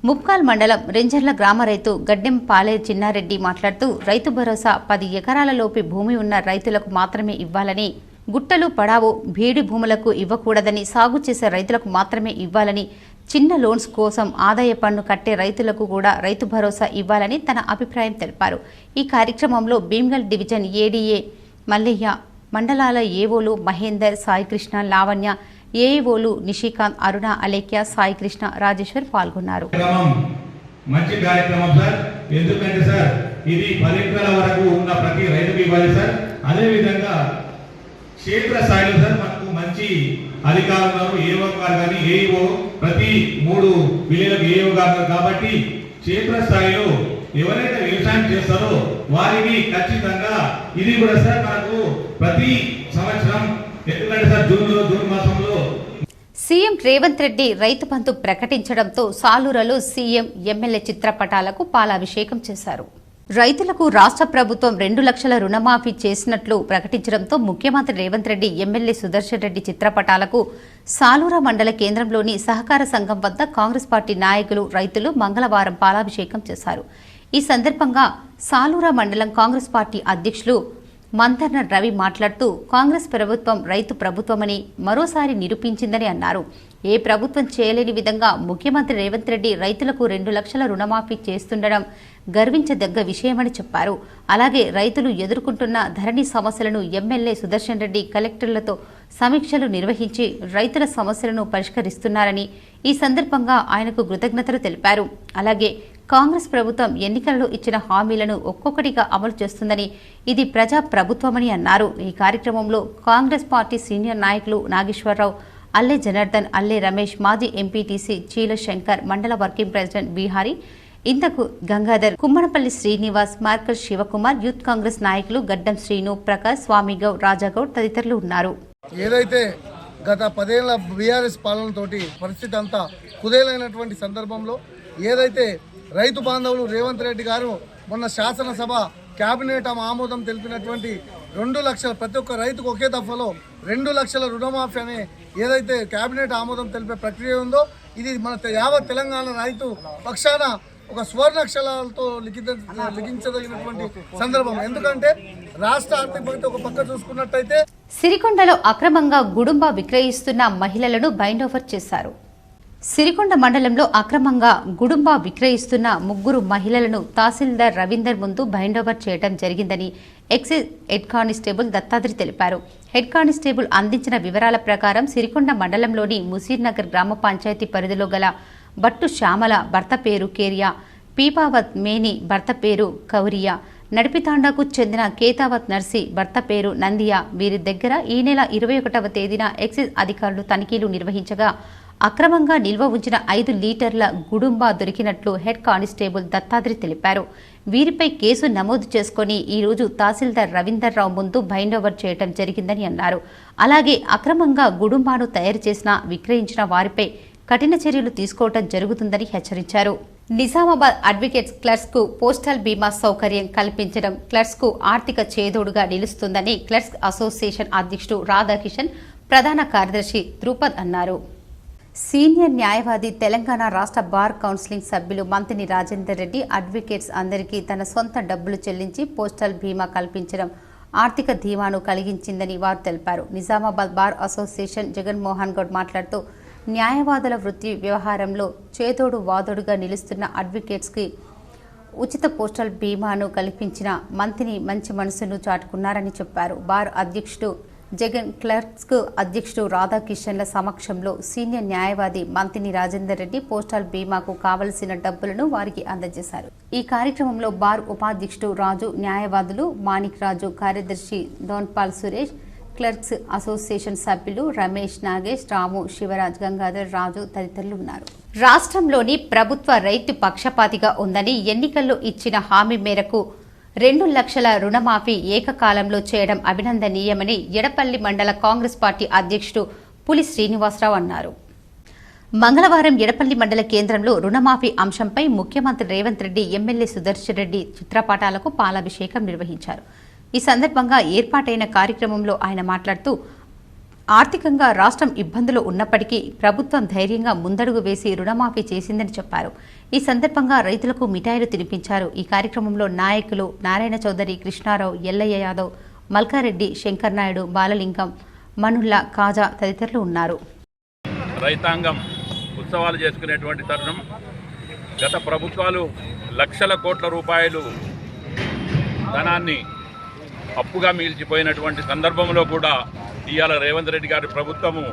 ముక్కాల్ మండలం రెంజర్ల గ్రామ రైతు గడ్డెం పాలే చిన్నారెడ్డి మాట్లాడుతూ రైతు భరోసా 10 ఎకరాలలోపు భూమి ఉన్న రైతులకు మాత్రమే ఇవ్వాలని, గుట్టలు, పడావు, బీడు భూములకు ఇవ్వకూడదని, సాగు చేసే రైతులకు మాత్రమే ఇవ్వాలని, చిన్న లోన్స్ కోసం ఆదాయ పన్ను కట్టే రైతులకు కూడా రైతు భరోసా ఇవ్వాలని తన అభిప్రాయం తెలిపారు. ఈ కార్యక్రమంలో భీమ్గల్ డివిజన్ ఏడీఏ మల్లయ్య, మండలాల ఏవోలు మహేందర్, సాయికృష్ణ, లావణ్య, ఏఈఓలు నిషికాంత్, అరుణ, అలేఖ్య, సాయికృష్ణ, రాజేశ్వర్ పాల్గొన్నారు. మంచి కార్యక్రమం సార్. ఎందుకంటే సార్ ఇది 10 ఎకరాల వరకు ఉన్న ప్రతి రైతుకు ఇవ్వాలి సార్. అదేవిధంగా క్షేత్ర స్థాయిలో సార్ మనకు మంచి అధికారులు, ఏఓ గారు కానీ ఏఈఓ ప్రతి 3 విలేజ్లకు ఏఓ గారు కాబట్టి క్షేత్ర స్థాయిలో ఎవరైతే వ్యవసాయం చేస్తారో వారికి ఖచ్చితంగా ఇది కూడా సార్ మనకు ప్రతి సంవత్సరం ఎందుకంటే సార్ జూన్ మాసంలో సీఎం రేవంత్ రెడ్డి రైతు బంధు ప్రకటించడంతో సాలూరులో సీఎం, ఎమ్మెల్యే చిత్రపటాలకు పాలాభిషేకం చేశారు. రైతులకు రాష్ట్ర ప్రభుత్వం 2 లక్షల రుణమాఫీ చేసినట్లు ప్రకటించడంతో ముఖ్యమంత్రి రేవంత్ రెడ్డి, ఎమ్మెల్యే సుదర్శన్ రెడ్డి చిత్రపటాలకు సాలూరా మండల కేంద్రంలోని సహకార సంఘం వద్ద కాంగ్రెస్ పార్టీ నాయకులు, రైతులు మంగళవారం పాలాభిషేకం చేశారు. ఈ సందర్భంగా సాలూరా మండలం కాంగ్రెస్ పార్టీ అధ్యక్షులు మంతర్న రవి మాట్లాడుతూ కాంగ్రెస్ ప్రభుత్వం రైతు ప్రభుత్వమని మరోసారి నిరూపించిందని అన్నారు. ఏ ప్రభుత్వం చేయలేని విధంగా ముఖ్యమంత్రి రేవంత్ రెడ్డి రైతులకు 2 లక్షల రుణమాఫీ చేస్తుండడం గర్వించదగ్గ విషయమని చెప్పారు. అలాగే రైతులు ఎదుర్కొంటున్న ధరణి సమస్యలను ఎమ్మెల్యే సుదర్శన్ రెడ్డి కలెక్టర్లతో సమీక్షలు నిర్వహించి రైతుల సమస్యలను పరిష్కరిస్తున్నారని ఈ సందర్భంగా ఆయనకు కృతజ్ఞతలు తెలిపారు. అలాగే కాంగ్రెస్ ప్రభుత్వం ఎన్నికలలో ఇచ్చిన హామీలను ఒక్కొక్కటిగా అమలు చేస్తుందని, ఇది ప్రజా ప్రభుత్వమని అన్నారు. ఈ కార్యక్రమంలో కాంగ్రెస్ పార్టీ సీనియర్ నాయకులు నాగేశ్వరరావు, అల్లె జనార్దన్, అల్లె రమేష్, మాజీ ఎంపీటీసీ చీల శంకర్, మండల వర్కింగ్ ప్రెసిడెంట్ బీహారీ, ఇంతకు గంగాధర్, కుమ్మనపల్లి శ్రీనివాస్, మార్కర్ శివకుమార్, యూత్ కాంగ్రెస్ నాయకులు గడ్డం శ్రీను, ప్రకాష్, స్వామిగౌడ్, రాజాగౌడ్ తదితరులు ఉన్నారు. ఏదైతే గత 10 ఏళ్ల బీఆర్ఎస్ పాలనతోటి పరిస్థితి అంతా కుదేలైనటువంటి సందర్భంలో ఏదైతే రైతు బాంధవులు రేవంత్ రెడ్డి గారు మొన్న శాసనసభ కేబినెట్ ఆమోదం తెలిపినటువంటి 2 లక్షల ప్రతి ఒక్క రైతుకు ఒకే దఫాలో 2 లక్షల రుణమాఫీ అనే ఏదైతే కేబినెట్ ఆమోదం తెలిపే ప్రక్రియ ఉందో ఇది మన యావత్ తెలంగాణ రైతు పక్షాన ఒక స్వర్ణాక్షరాలతో లిఖించదగినటువంటి సందర్భం. ఎందుకంటే రాష్ట్ర ఆర్థిక పరిస్థితి ఒక పక్క చూసుకున్నట్టయితే సిరికొండలో అక్రమంగా గుడుంబ విక్రయిస్తున్న మహిళలను బైండ్ ఓవర్ చేశారు. సిరికొండ మండలంలో అక్రమంగా గుడుంబా విక్రయిస్తున్న 3 మహిళలను తహసీల్దార్ రవీందర్ ముందు బైండ్ ఓవర్ చేయడం జరిగిందని ఎక్సైజ్ హెడ్ కానిస్టేబుల్ దత్తాత్రి తెలిపారు. హెడ్ కానిస్టేబుల్ అందించిన వివరాల ప్రకారం సిరికొండ మండలంలోని ముసీర్నగర్ గ్రామ పంచాయతీ పరిధిలో గల బట్టు శ్యామల భర్త పేరు కేరియా, పీపావత్ మేని భర్త పేరు కౌరియా, నడిపితాండాకు చెందిన కేతావత్ నర్సి భర్త పేరు నందియా, వీరి దగ్గర ఈ నెల 21వ తేదీన ఎక్సైజ్ అధికారులు తనిఖీలు నిర్వహించగా అక్రమంగా నిల్వ ఉంచిన 5 లీటర్ల గుడుంబా దొరికినట్లు హెడ్ కానిస్టేబుల్ దత్తాద్రి తెలిపారు. వీరిపై కేసు నమోదు చేసుకుని ఈ రోజు తహసీల్దార్ రవీందర్రావు ముందు బైండోవర్ చేయడం జరిగిందని అన్నారు. అలాగే అక్రమంగా గుడుంబాను తయారు చేసిన విక్రయించిన వారిపై కఠిన చర్యలు తీసుకోవడం జరుగుతుందని హెచ్చరించారు. నిజామాబాద్ అడ్వకేట్స్ క్లర్క్స్ కు పోస్టల్ బీమా సౌకర్యం కల్పించడం క్లర్క్స్ కు ఆర్థిక చేదోడుగా నిలుస్తుందని క్లర్క్స్ అసోసియేషన్ అధ్యక్షుడు రాధాకిషన్, ప్రధాన కార్యదర్శి ధృపద్ అన్నారు. సీనియర్ న్యాయవాది, తెలంగాణ రాష్ట్ర బార్ కౌన్సిలింగ్ సభ్యులు మంతిని రాజేందర్ రెడ్డి అడ్వకేట్స్ అందరికీ తన సొంత డబ్బులు చెల్లించి పోస్టల్ బీమా కల్పించడం ఆర్థిక ధీమాను కలిగించిందని వారు తెలిపారు. నిజామాబాద్ బార్ అసోసియేషన్ జగన్మోహన్ గౌడ్ మాట్లాడుతూ న్యాయవాదుల వృత్తి వ్యవహారంలో చేదోడు వాదోడుగా నిలుస్తున్న అడ్వకేట్స్కి ఉచిత పోస్టల్ బీమాను కల్పించిన మంత్రిని మంచి మనసును చాటుకున్నారని చెప్పారు. బార్ అధ్యక్షుడు జగన్, క్లర్క్స్ అధ్యక్షుడు రాధాకిషన్ల సమక్షంలో సీనియర్ న్యాయవాది మంతిని రాజేందర్ రెడ్డి పోస్టల్ బీమాకు కావలసిన డబ్బులను వారికి అందజేశారు. ఈ కార్యక్రమంలో బార్ ఉపాధ్యక్షుడు రాజు, న్యాయవాదులు మాణిక్ రాజు, కార్యదర్శి దోన్పాల్ సురేష్, క్లర్క్స్ అసోసియేషన్ సభ్యులు రమేష్, నాగేష్, రాము, శివరాజ్, గంగాధర్, రాజు తదితరులు ఉన్నారు. రాష్ట్రంలోని ప్రభుత్వ రైతు పక్షపాతిగా ఉందని ఎన్నికల్లో ఇచ్చిన హామీ మేరకు 2 లక్షల రుణమాఫీ ఏకకాలంలో చేయడం అభినందనీయమని ఎడపల్లి మండల కాంగ్రెస్ పార్టీ అధ్యక్షుడు పులి శ్రీనివాసరావు అన్నారు. మంగళవారం ఎడపల్లి మండల కేంద్రంలో రుణమాఫీ అంశంపై ముఖ్యమంత్రి రేవంత్ రెడ్డి, ఎమ్మెల్యే సుదర్శన్ రెడ్డి చిత్రపటాలకు పాలాభిషేకం నిర్వహించారు. ఈ సందర్భంగా ఏర్పాటైన కార్యక్రమంలో ఆయన మాట్లాడుతూ ఆర్థికంగా రాష్ట్రం ఇబ్బందులు ఉన్నప్పటికీ ప్రభుత్వం ధైర్యంగా ముందడుగు వేసి రుణమాఫీ చేసిందని చెప్పారు. ఈ సందర్భంగా రైతులకు మిఠాయిలు తినిపించారు. ఈ కార్యక్రమంలో నాయకులు నారాయణ చౌదరి, కృష్ణారావు, ఎల్లయ్య యాదవ్, మల్కారెడ్డి, శంకర్ నాయుడు, బాలలింగం, మనుల్లా, కాజా తదితరులు ఉన్నారు. రైతాంగం ఉత్సవాలు చేసుకునేటువంటి తరుణం. గత ప్రభుత్వాలు లక్షల కోట్ల రూపాయలు ధనాన్ని అప్పుగా మిగిల్చిపోయినటువంటి సందర్భంలో కూడా ఇవాళ రేవంత్ రెడ్డి గారి ప్రభుత్వము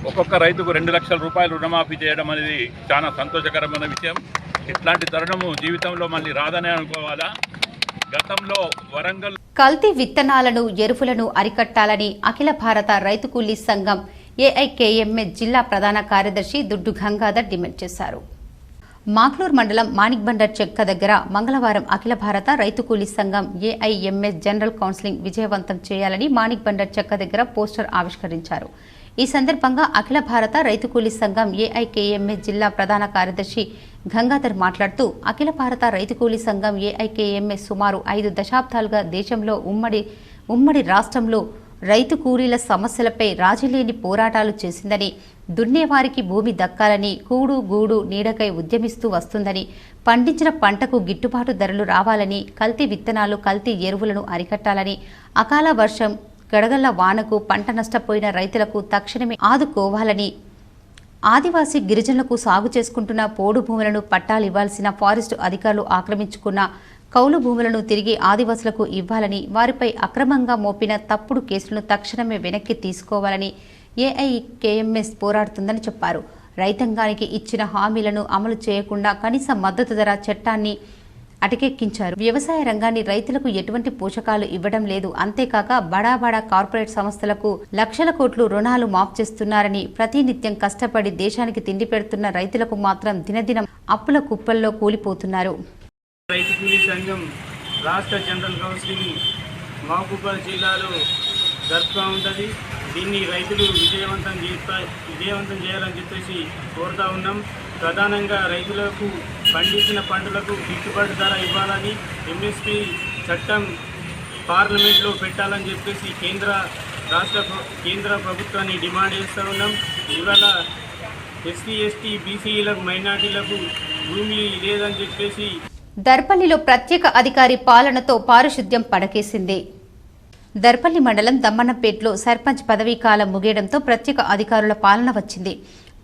ఒక్కొక్క రైతుకు 2 లక్షల రూపాయలు రుణమాఫీ చేయడం అనేది చాలా సంతోషకరమైన విషయం. ఇట్లాంటి తరుణము జీవితంలో మళ్ళీ రాదనే అనుకోవాలా. గతంలో వరంగల్ కల్తీ విత్తనాలను, ఎరువులను అరికట్టాలని అఖిల భారత రైతు కూలీ సంఘం ఏఐకేఎంఎస్ జిల్లా ప్రధాన కార్యదర్శి దుడ్డు గంగాధర్ డిమాండ్ చేశారు. మాక్లూర్ మండలం మాణిక్బండర్ చెక్క దగ్గర మంగళవారం అఖిల భారత రైతు కూలీ సంఘం ఏఐఎంఎస్ జనరల్ కౌన్సిలింగ్ విజయవంతం చేయాలని మాణిక్బండర్ చెక్క దగ్గర పోస్టర్ ఆవిష్కరించారు. ఈ సందర్భంగా అఖిల భారత రైతు కూలీ సంఘం ఏఐకేఎంఎస్ జిల్లా ప్రధాన కార్యదర్శి గంగాధర్ మాట్లాడుతూ అఖిల భారత రైతు కూలీ సంఘం ఏఐకేఎంఎస్ సుమారు 5 దశాబ్దాలుగా దేశంలో ఉమ్మడి రాష్ట్రంలో రైతు కూలీల సమస్యలపై రాజీలేని పోరాటాలు చేసిందని, దున్నేవారికి భూమి దక్కాలని, కూడు గూడు నీడకై ఉద్యమిస్తూ వస్తుందని, పండించిన పంటకు గిట్టుబాటు ధరలు రావాలని, కల్తీ విత్తనాలు, కల్తీ ఎరువులను అరికట్టాలని, అకాల వర్షం, గడగళ్ల వానకు పంట నష్టపోయిన రైతులకు తక్షణమే ఆదుకోవాలని, ఆదివాసీ గిరిజనులకు సాగు చేసుకుంటున్న పోడు భూములను పట్టాలు ఇవ్వాల్సిన ఫారెస్టు అధికారులు ఆక్రమించుకున్న కౌలు భూములను తిరిగి ఆదివాసులకు ఇవ్వాలని, వారిపై అక్రమంగా మోపిన తప్పుడు కేసులను తక్షణమే వెనక్కి తీసుకోవాలని ఏఐకేఎంఎస్ పోరాడుతుందని చెప్పారు. రైతాంగానికి ఇచ్చిన హామీలను అమలు చేయకుండా కనీస మద్దతు ధర చట్టాన్ని అటకెక్కించారు. వ్యవసాయ రంగాన్ని రైతులకు ఎటువంటి పోషకాలు ఇవ్వడం లేదు. అంతేకాక బడా కార్పొరేట్ సంస్థలకు లక్షల కోట్లు రుణాలు మాఫ్ చేస్తున్నారని, ప్రతినిత్యం కష్టపడి దేశానికి తిండి పెడుతున్న రైతులకు మాత్రం దినదినం అప్పుల కుప్పల్లో కూలిపోతున్నారు. రైతు కూలీ సంఘం రాష్ట్ర జనరల్ కౌన్సిలింగ్ మహబూబాబాద్ జిల్లాలో జరుపుతూ ఉంటుంది. దీన్ని రైతులు విజయవంతం చేయాలని చెప్పేసి కోరుతూ ఉన్నాం. ప్రధానంగా రైతులకు పండించిన పంటలకు గిట్టుబాటు ధర ఇవ్వాలని, ఎంఎస్పీ చట్టం పార్లమెంట్లో పెట్టాలని చెప్పేసి కేంద్ర ప్రభుత్వాన్ని డిమాండ్ చేస్తూ ఉన్నాం. ఇవాళ ఎస్సీ, ఎస్టీ, బీసీలకు, మైనార్టీలకు భూమి లేదని చెప్పేసి దర్పల్లిలో ప్రత్యేక అధికారి పాలనతో పారిశుద్ధ్యం పడకేసింది. దర్పల్లి మండలం దమ్మన్నపేటలో సర్పంచ్ పదవీ కాలం ముగియడంతో ప్రత్యేక అధికారుల పాలన వచ్చింది.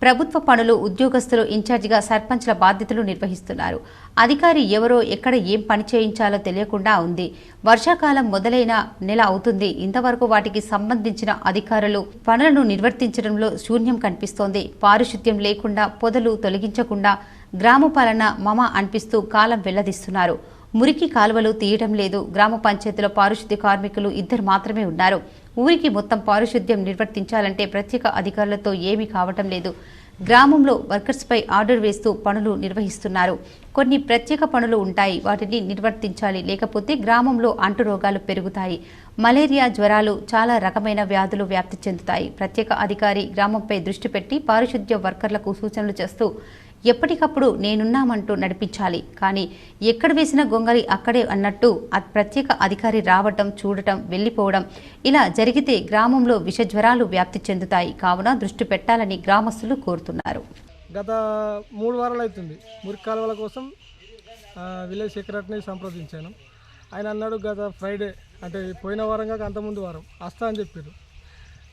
ప్రభుత్వ పనులు, ఉద్యోగస్తులు ఇన్ఛార్జిగా సర్పంచ్ల బాధ్యతలు నిర్వహిస్తున్నారు. అధికారి ఎవరో, ఎక్కడ ఏం పని చేయించాలో తెలియకుండా ఉంది. వర్షాకాలం మొదలైన నెల అవుతుంది. ఇంతవరకు వాటికి సంబంధించిన అధికారులు పనులను నిర్వర్తించడంలో శూన్యం కనిపిస్తోంది. పారిశుద్ధ్యం లేకుండా, పొదలు తొలగించకుండా గ్రామ పాలన మమ అనిపిస్తూ కాలం వెళ్లదీస్తున్నారు. మురికి కాలువలు తీయడం లేదు. గ్రామ పంచాయతీలో పారిశుద్ధ్య కార్మికులు 2 మాత్రమే ఉన్నారు. ఊరికి మొత్తం పారిశుద్ధ్యం నిర్వర్తించాలంటే ప్రత్యేక అధికారులతో ఏమీ కావటం లేదు. గ్రామంలో వర్కర్స్పై ఆర్డర్ వేస్తూ పనులు నిర్వహిస్తున్నారు. కొన్ని ప్రత్యేక పనులు ఉంటాయి, వాటిని నిర్వర్తించాలి. లేకపోతే గ్రామంలో అంటు రోగాలు పెరుగుతాయి. మలేరియా, జ్వరాలు, చాలా రకమైన వ్యాధులు వ్యాప్తి చెందుతాయి. ప్రత్యేక అధికారి గ్రామంపై దృష్టి పెట్టి పారిశుద్ధ్య వర్కర్లకు సూచనలు చేస్తూ ఎప్పటికప్పుడు నేనున్నామంటూ నడిపించాలి. కానీ ఎక్కడ వేసిన గొంగలి అక్కడే అన్నట్టు ప్రత్యేక అధికారి రావటం, చూడటం, వెళ్ళిపోవడం ఇలా జరిగితే గ్రామంలో విషజ్వరాలు వ్యాప్తి చెందుతాయి. కావున దృష్టి పెట్టాలని గ్రామస్తులు కోరుతున్నారు. గత 3 వారాలు అవుతుంది మురికి కాలువల కోసం విలేజ్ సెక్రటరీని సంప్రదించాను. ఆయన అన్నాడు గత ఫ్రైడే అంటే పోయిన వారంగా అంతకుముందు వారం వస్తా అని చెప్పారు.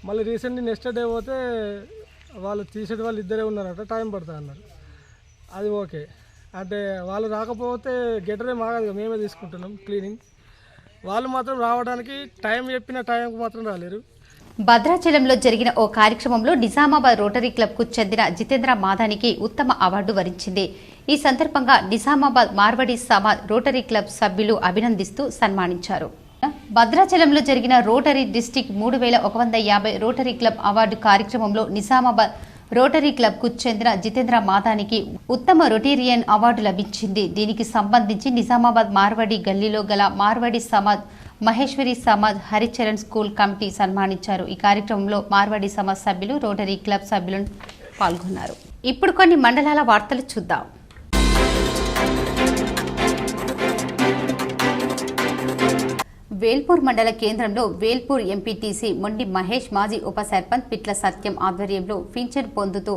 మళ్ళీ రీసెంట్లీ నెక్స్ట్ డే పోతే వాళ్ళు తీసేటి వాళ్ళు 2 ఉన్నారట, టైం పడుతుంది అన్నారు. అది ఓకే అంటే వాళ్ళు రాకపోతే గెటరే మాగదు, మేమే తీసుకుంటున్నాం క్లీనింగ్. వాళ్ళు మాత్రం రావడానికి టైం చెప్పిన టైంకి మాత్రం రాలేరు. భద్రాచలంలో జరిగిన ఓ కార్యక్రమంలో నిజామాబాద్ రోటరీ క్లబ్కు చెందిన జితేంద్ర మాధానికి ఉత్తమ అవార్డు వరించింది. ఈ సందర్భంగా నిజామాబాద్ మార్వడి సమాజ్ రోటరీ క్లబ్ సభ్యులు అభినందిస్తూ సన్మానించారు. భద్రాచలంలో జరిగిన rotary district 3150 rotary club award కార్యక్రమంలో నిజామాబాద్ రోటరీ క్లబ్కు చెందిన జితేంద్ర మాధానికి ఉత్తమ రొటేరియన్ అవార్డు లభించింది. దీనికి సంబంధించి నిజామాబాద్ మార్వడి గల్లీలో గల మార్వడి సమాజ్, మహేశ్వరి సమాజ్, హరిచరణ్ స్కూల్ కమిటీ సన్మానించారు. ఈ కార్యక్రమంలో మార్వడి సమాజ్ సభ్యులు, రోటరీ క్లబ్ సభ్యులు పాల్గొన్నారు. ఇప్పుడు కొన్ని మండలాల వార్తలు చూద్దాం. వేల్పూర్ మండల కేంద్రంలో వేల్పూర్ ఎంపీటీసీ మొండి మహేష్, మాజీ ఉప సర్పంచ్ పిట్ల సత్యం ఆధ్వర్యంలో పింఛన్ పొందుతూ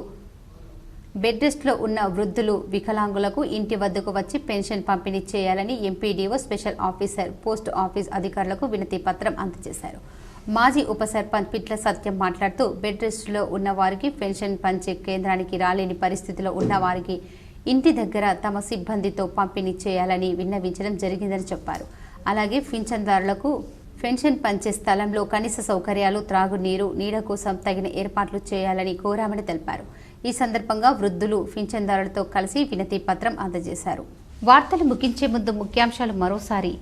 బెడ్ రెస్ట్లో ఉన్న వృద్ధులు, వికలాంగులకు ఇంటి వద్దకు వచ్చి పెన్షన్ పంపిణీ చేయాలని MPDO, special officer, post office అధికారులకు వినతి పత్రం అందజేశారు. మాజీ ఉప సర్పంచ్ పిట్ల సత్యం మాట్లాడుతూ బెడ్ రెస్ట్లో ఉన్న వారికి పెన్షన్ పంచే కేంద్రానికి రాలేని పరిస్థితిలో ఉన్న వారికి ఇంటి దగ్గర తమ సిబ్బందితో పంపిణీ చేయాలని విన్నవించడం జరిగిందని చెప్పారు. అలాగే పింఛన్దారులకు పెన్షన్ పంచే స్థలంలో కనీస సౌకర్యాలు, త్రాగునీరు, నీడ కోసం తగిన ఏర్పాట్లు చేయాలని కోరామని తెలిపారు. ఈ సందర్భంగా వృద్ధులు పింఛన్దారులతో కలిసి వినతి పత్రం అందజేశారు. వార్తలు ముగించే ముందు ముఖ్యాంశాలు మరోసారి.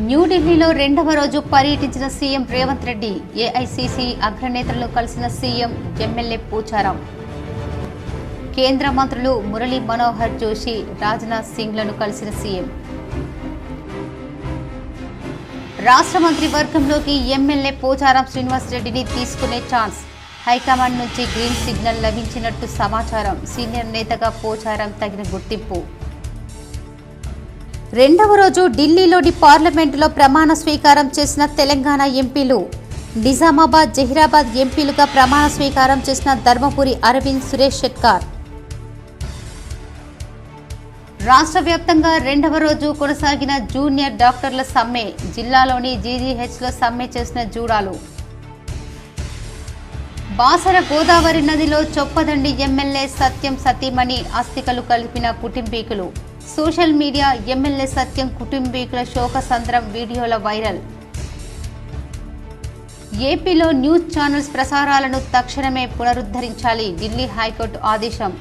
న్యూఢిల్లీలో 2వ రోజు పర్యటించిన సీఎం రేవంత్ రెడ్డి. ఏఐసీసీ అగ్రనేతలను కలిసిన సీఎం, ఎమ్మెల్యే పోచారం. కేంద్ర మంత్రులు మురళీ మనోహర్ జోషి, రాజ్నాథ్ సింగ్లను కలిసిన సీఎం. రాష్ట్ర మంత్రి వర్గంలోకి ఎమ్మెల్యే పోచారం శ్రీనివాసరెడ్డిని తీసుకునే ఛాన్స్. హైకమాండ్ నుంచి గ్రీన్ సిగ్నల్ లభించినట్టు సమాచారం. సీనియర్ నేతగా పోచారం తగిన గుర్తింపు. 2వ రోజు ఢిల్లీలోని పార్లమెంటులో ప్రమాణ స్వీకారం చేసిన తెలంగాణ ఎంపీలు. నిజామాబాద్, జహీరాబాద్ ఎంపీలుగా ప్రమాణ స్వీకారం చేసిన ధర్మపురి అరవింద్, సురేష్ షెట్కార్. రాష్ట్ర వ్యాప్తంగా 2వ రోజు కొనసాగిన జూనియర్ డాక్టర్ల సమ్మె. జిల్లాలోని జీజీహెచ్లో సమ్మె చేసిన జూడాలు. బాసర గోదావరి నదిలో చొప్పదండి ఎమ్మెల్యే సత్యం సతీమణి అస్థికలు కలిపిన కుటుంబీకులు. సోషల్ మీడియా ఎమ్మెల్యే సత్యం కుటుంబీకుల శోకసంద్రం వీడియోల వైరల్. ఏపీలో న్యూస్ ఛానల్స్ ప్రసారాలను తక్షణమే పునరుద్ధరించాలి. ఢిల్లీ హైకోర్టు ఆదేశం.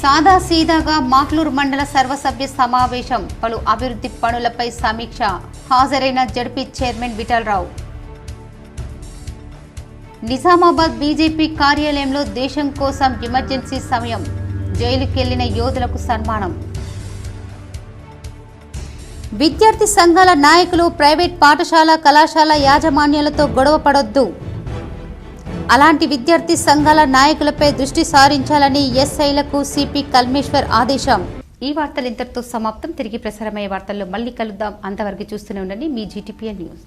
సాదా సీదాగా మాక్లూరు మండల సర్వసభ్య సమావేశం. పలు అభివృద్ధి పనులపై సమీక్ష. హాజరైన ZP chairman Vithal Rao. Nizamabad BJP కార్యాలయంలో దేశం కోసం ఎమర్జెన్సీ సమయం. జైలుకెళ్లిన యోధులకు సన్మానం. విద్యార్థి సంఘాల నాయకులు ప్రైవేట్ పాఠశాల, కళాశాల యాజమాన్యాలతో గొడవ పడొద్దు. అలాంటి విద్యార్థి సంఘాల నాయకులపై దృష్టి సారించాలని ఎస్ఐలకు సిపి కల్మేశ్వర్ ఆదేశం. ఈ వార్తలు ఇంతటితో సమాప్తం. తిరిగి ప్రసారమయ్యే వార్తల్లో మళ్ళీ కలుద్దాం. అంతవరకు చూస్తూనే ఉండండి మీ జీటీపీఎన్ న్యూస్.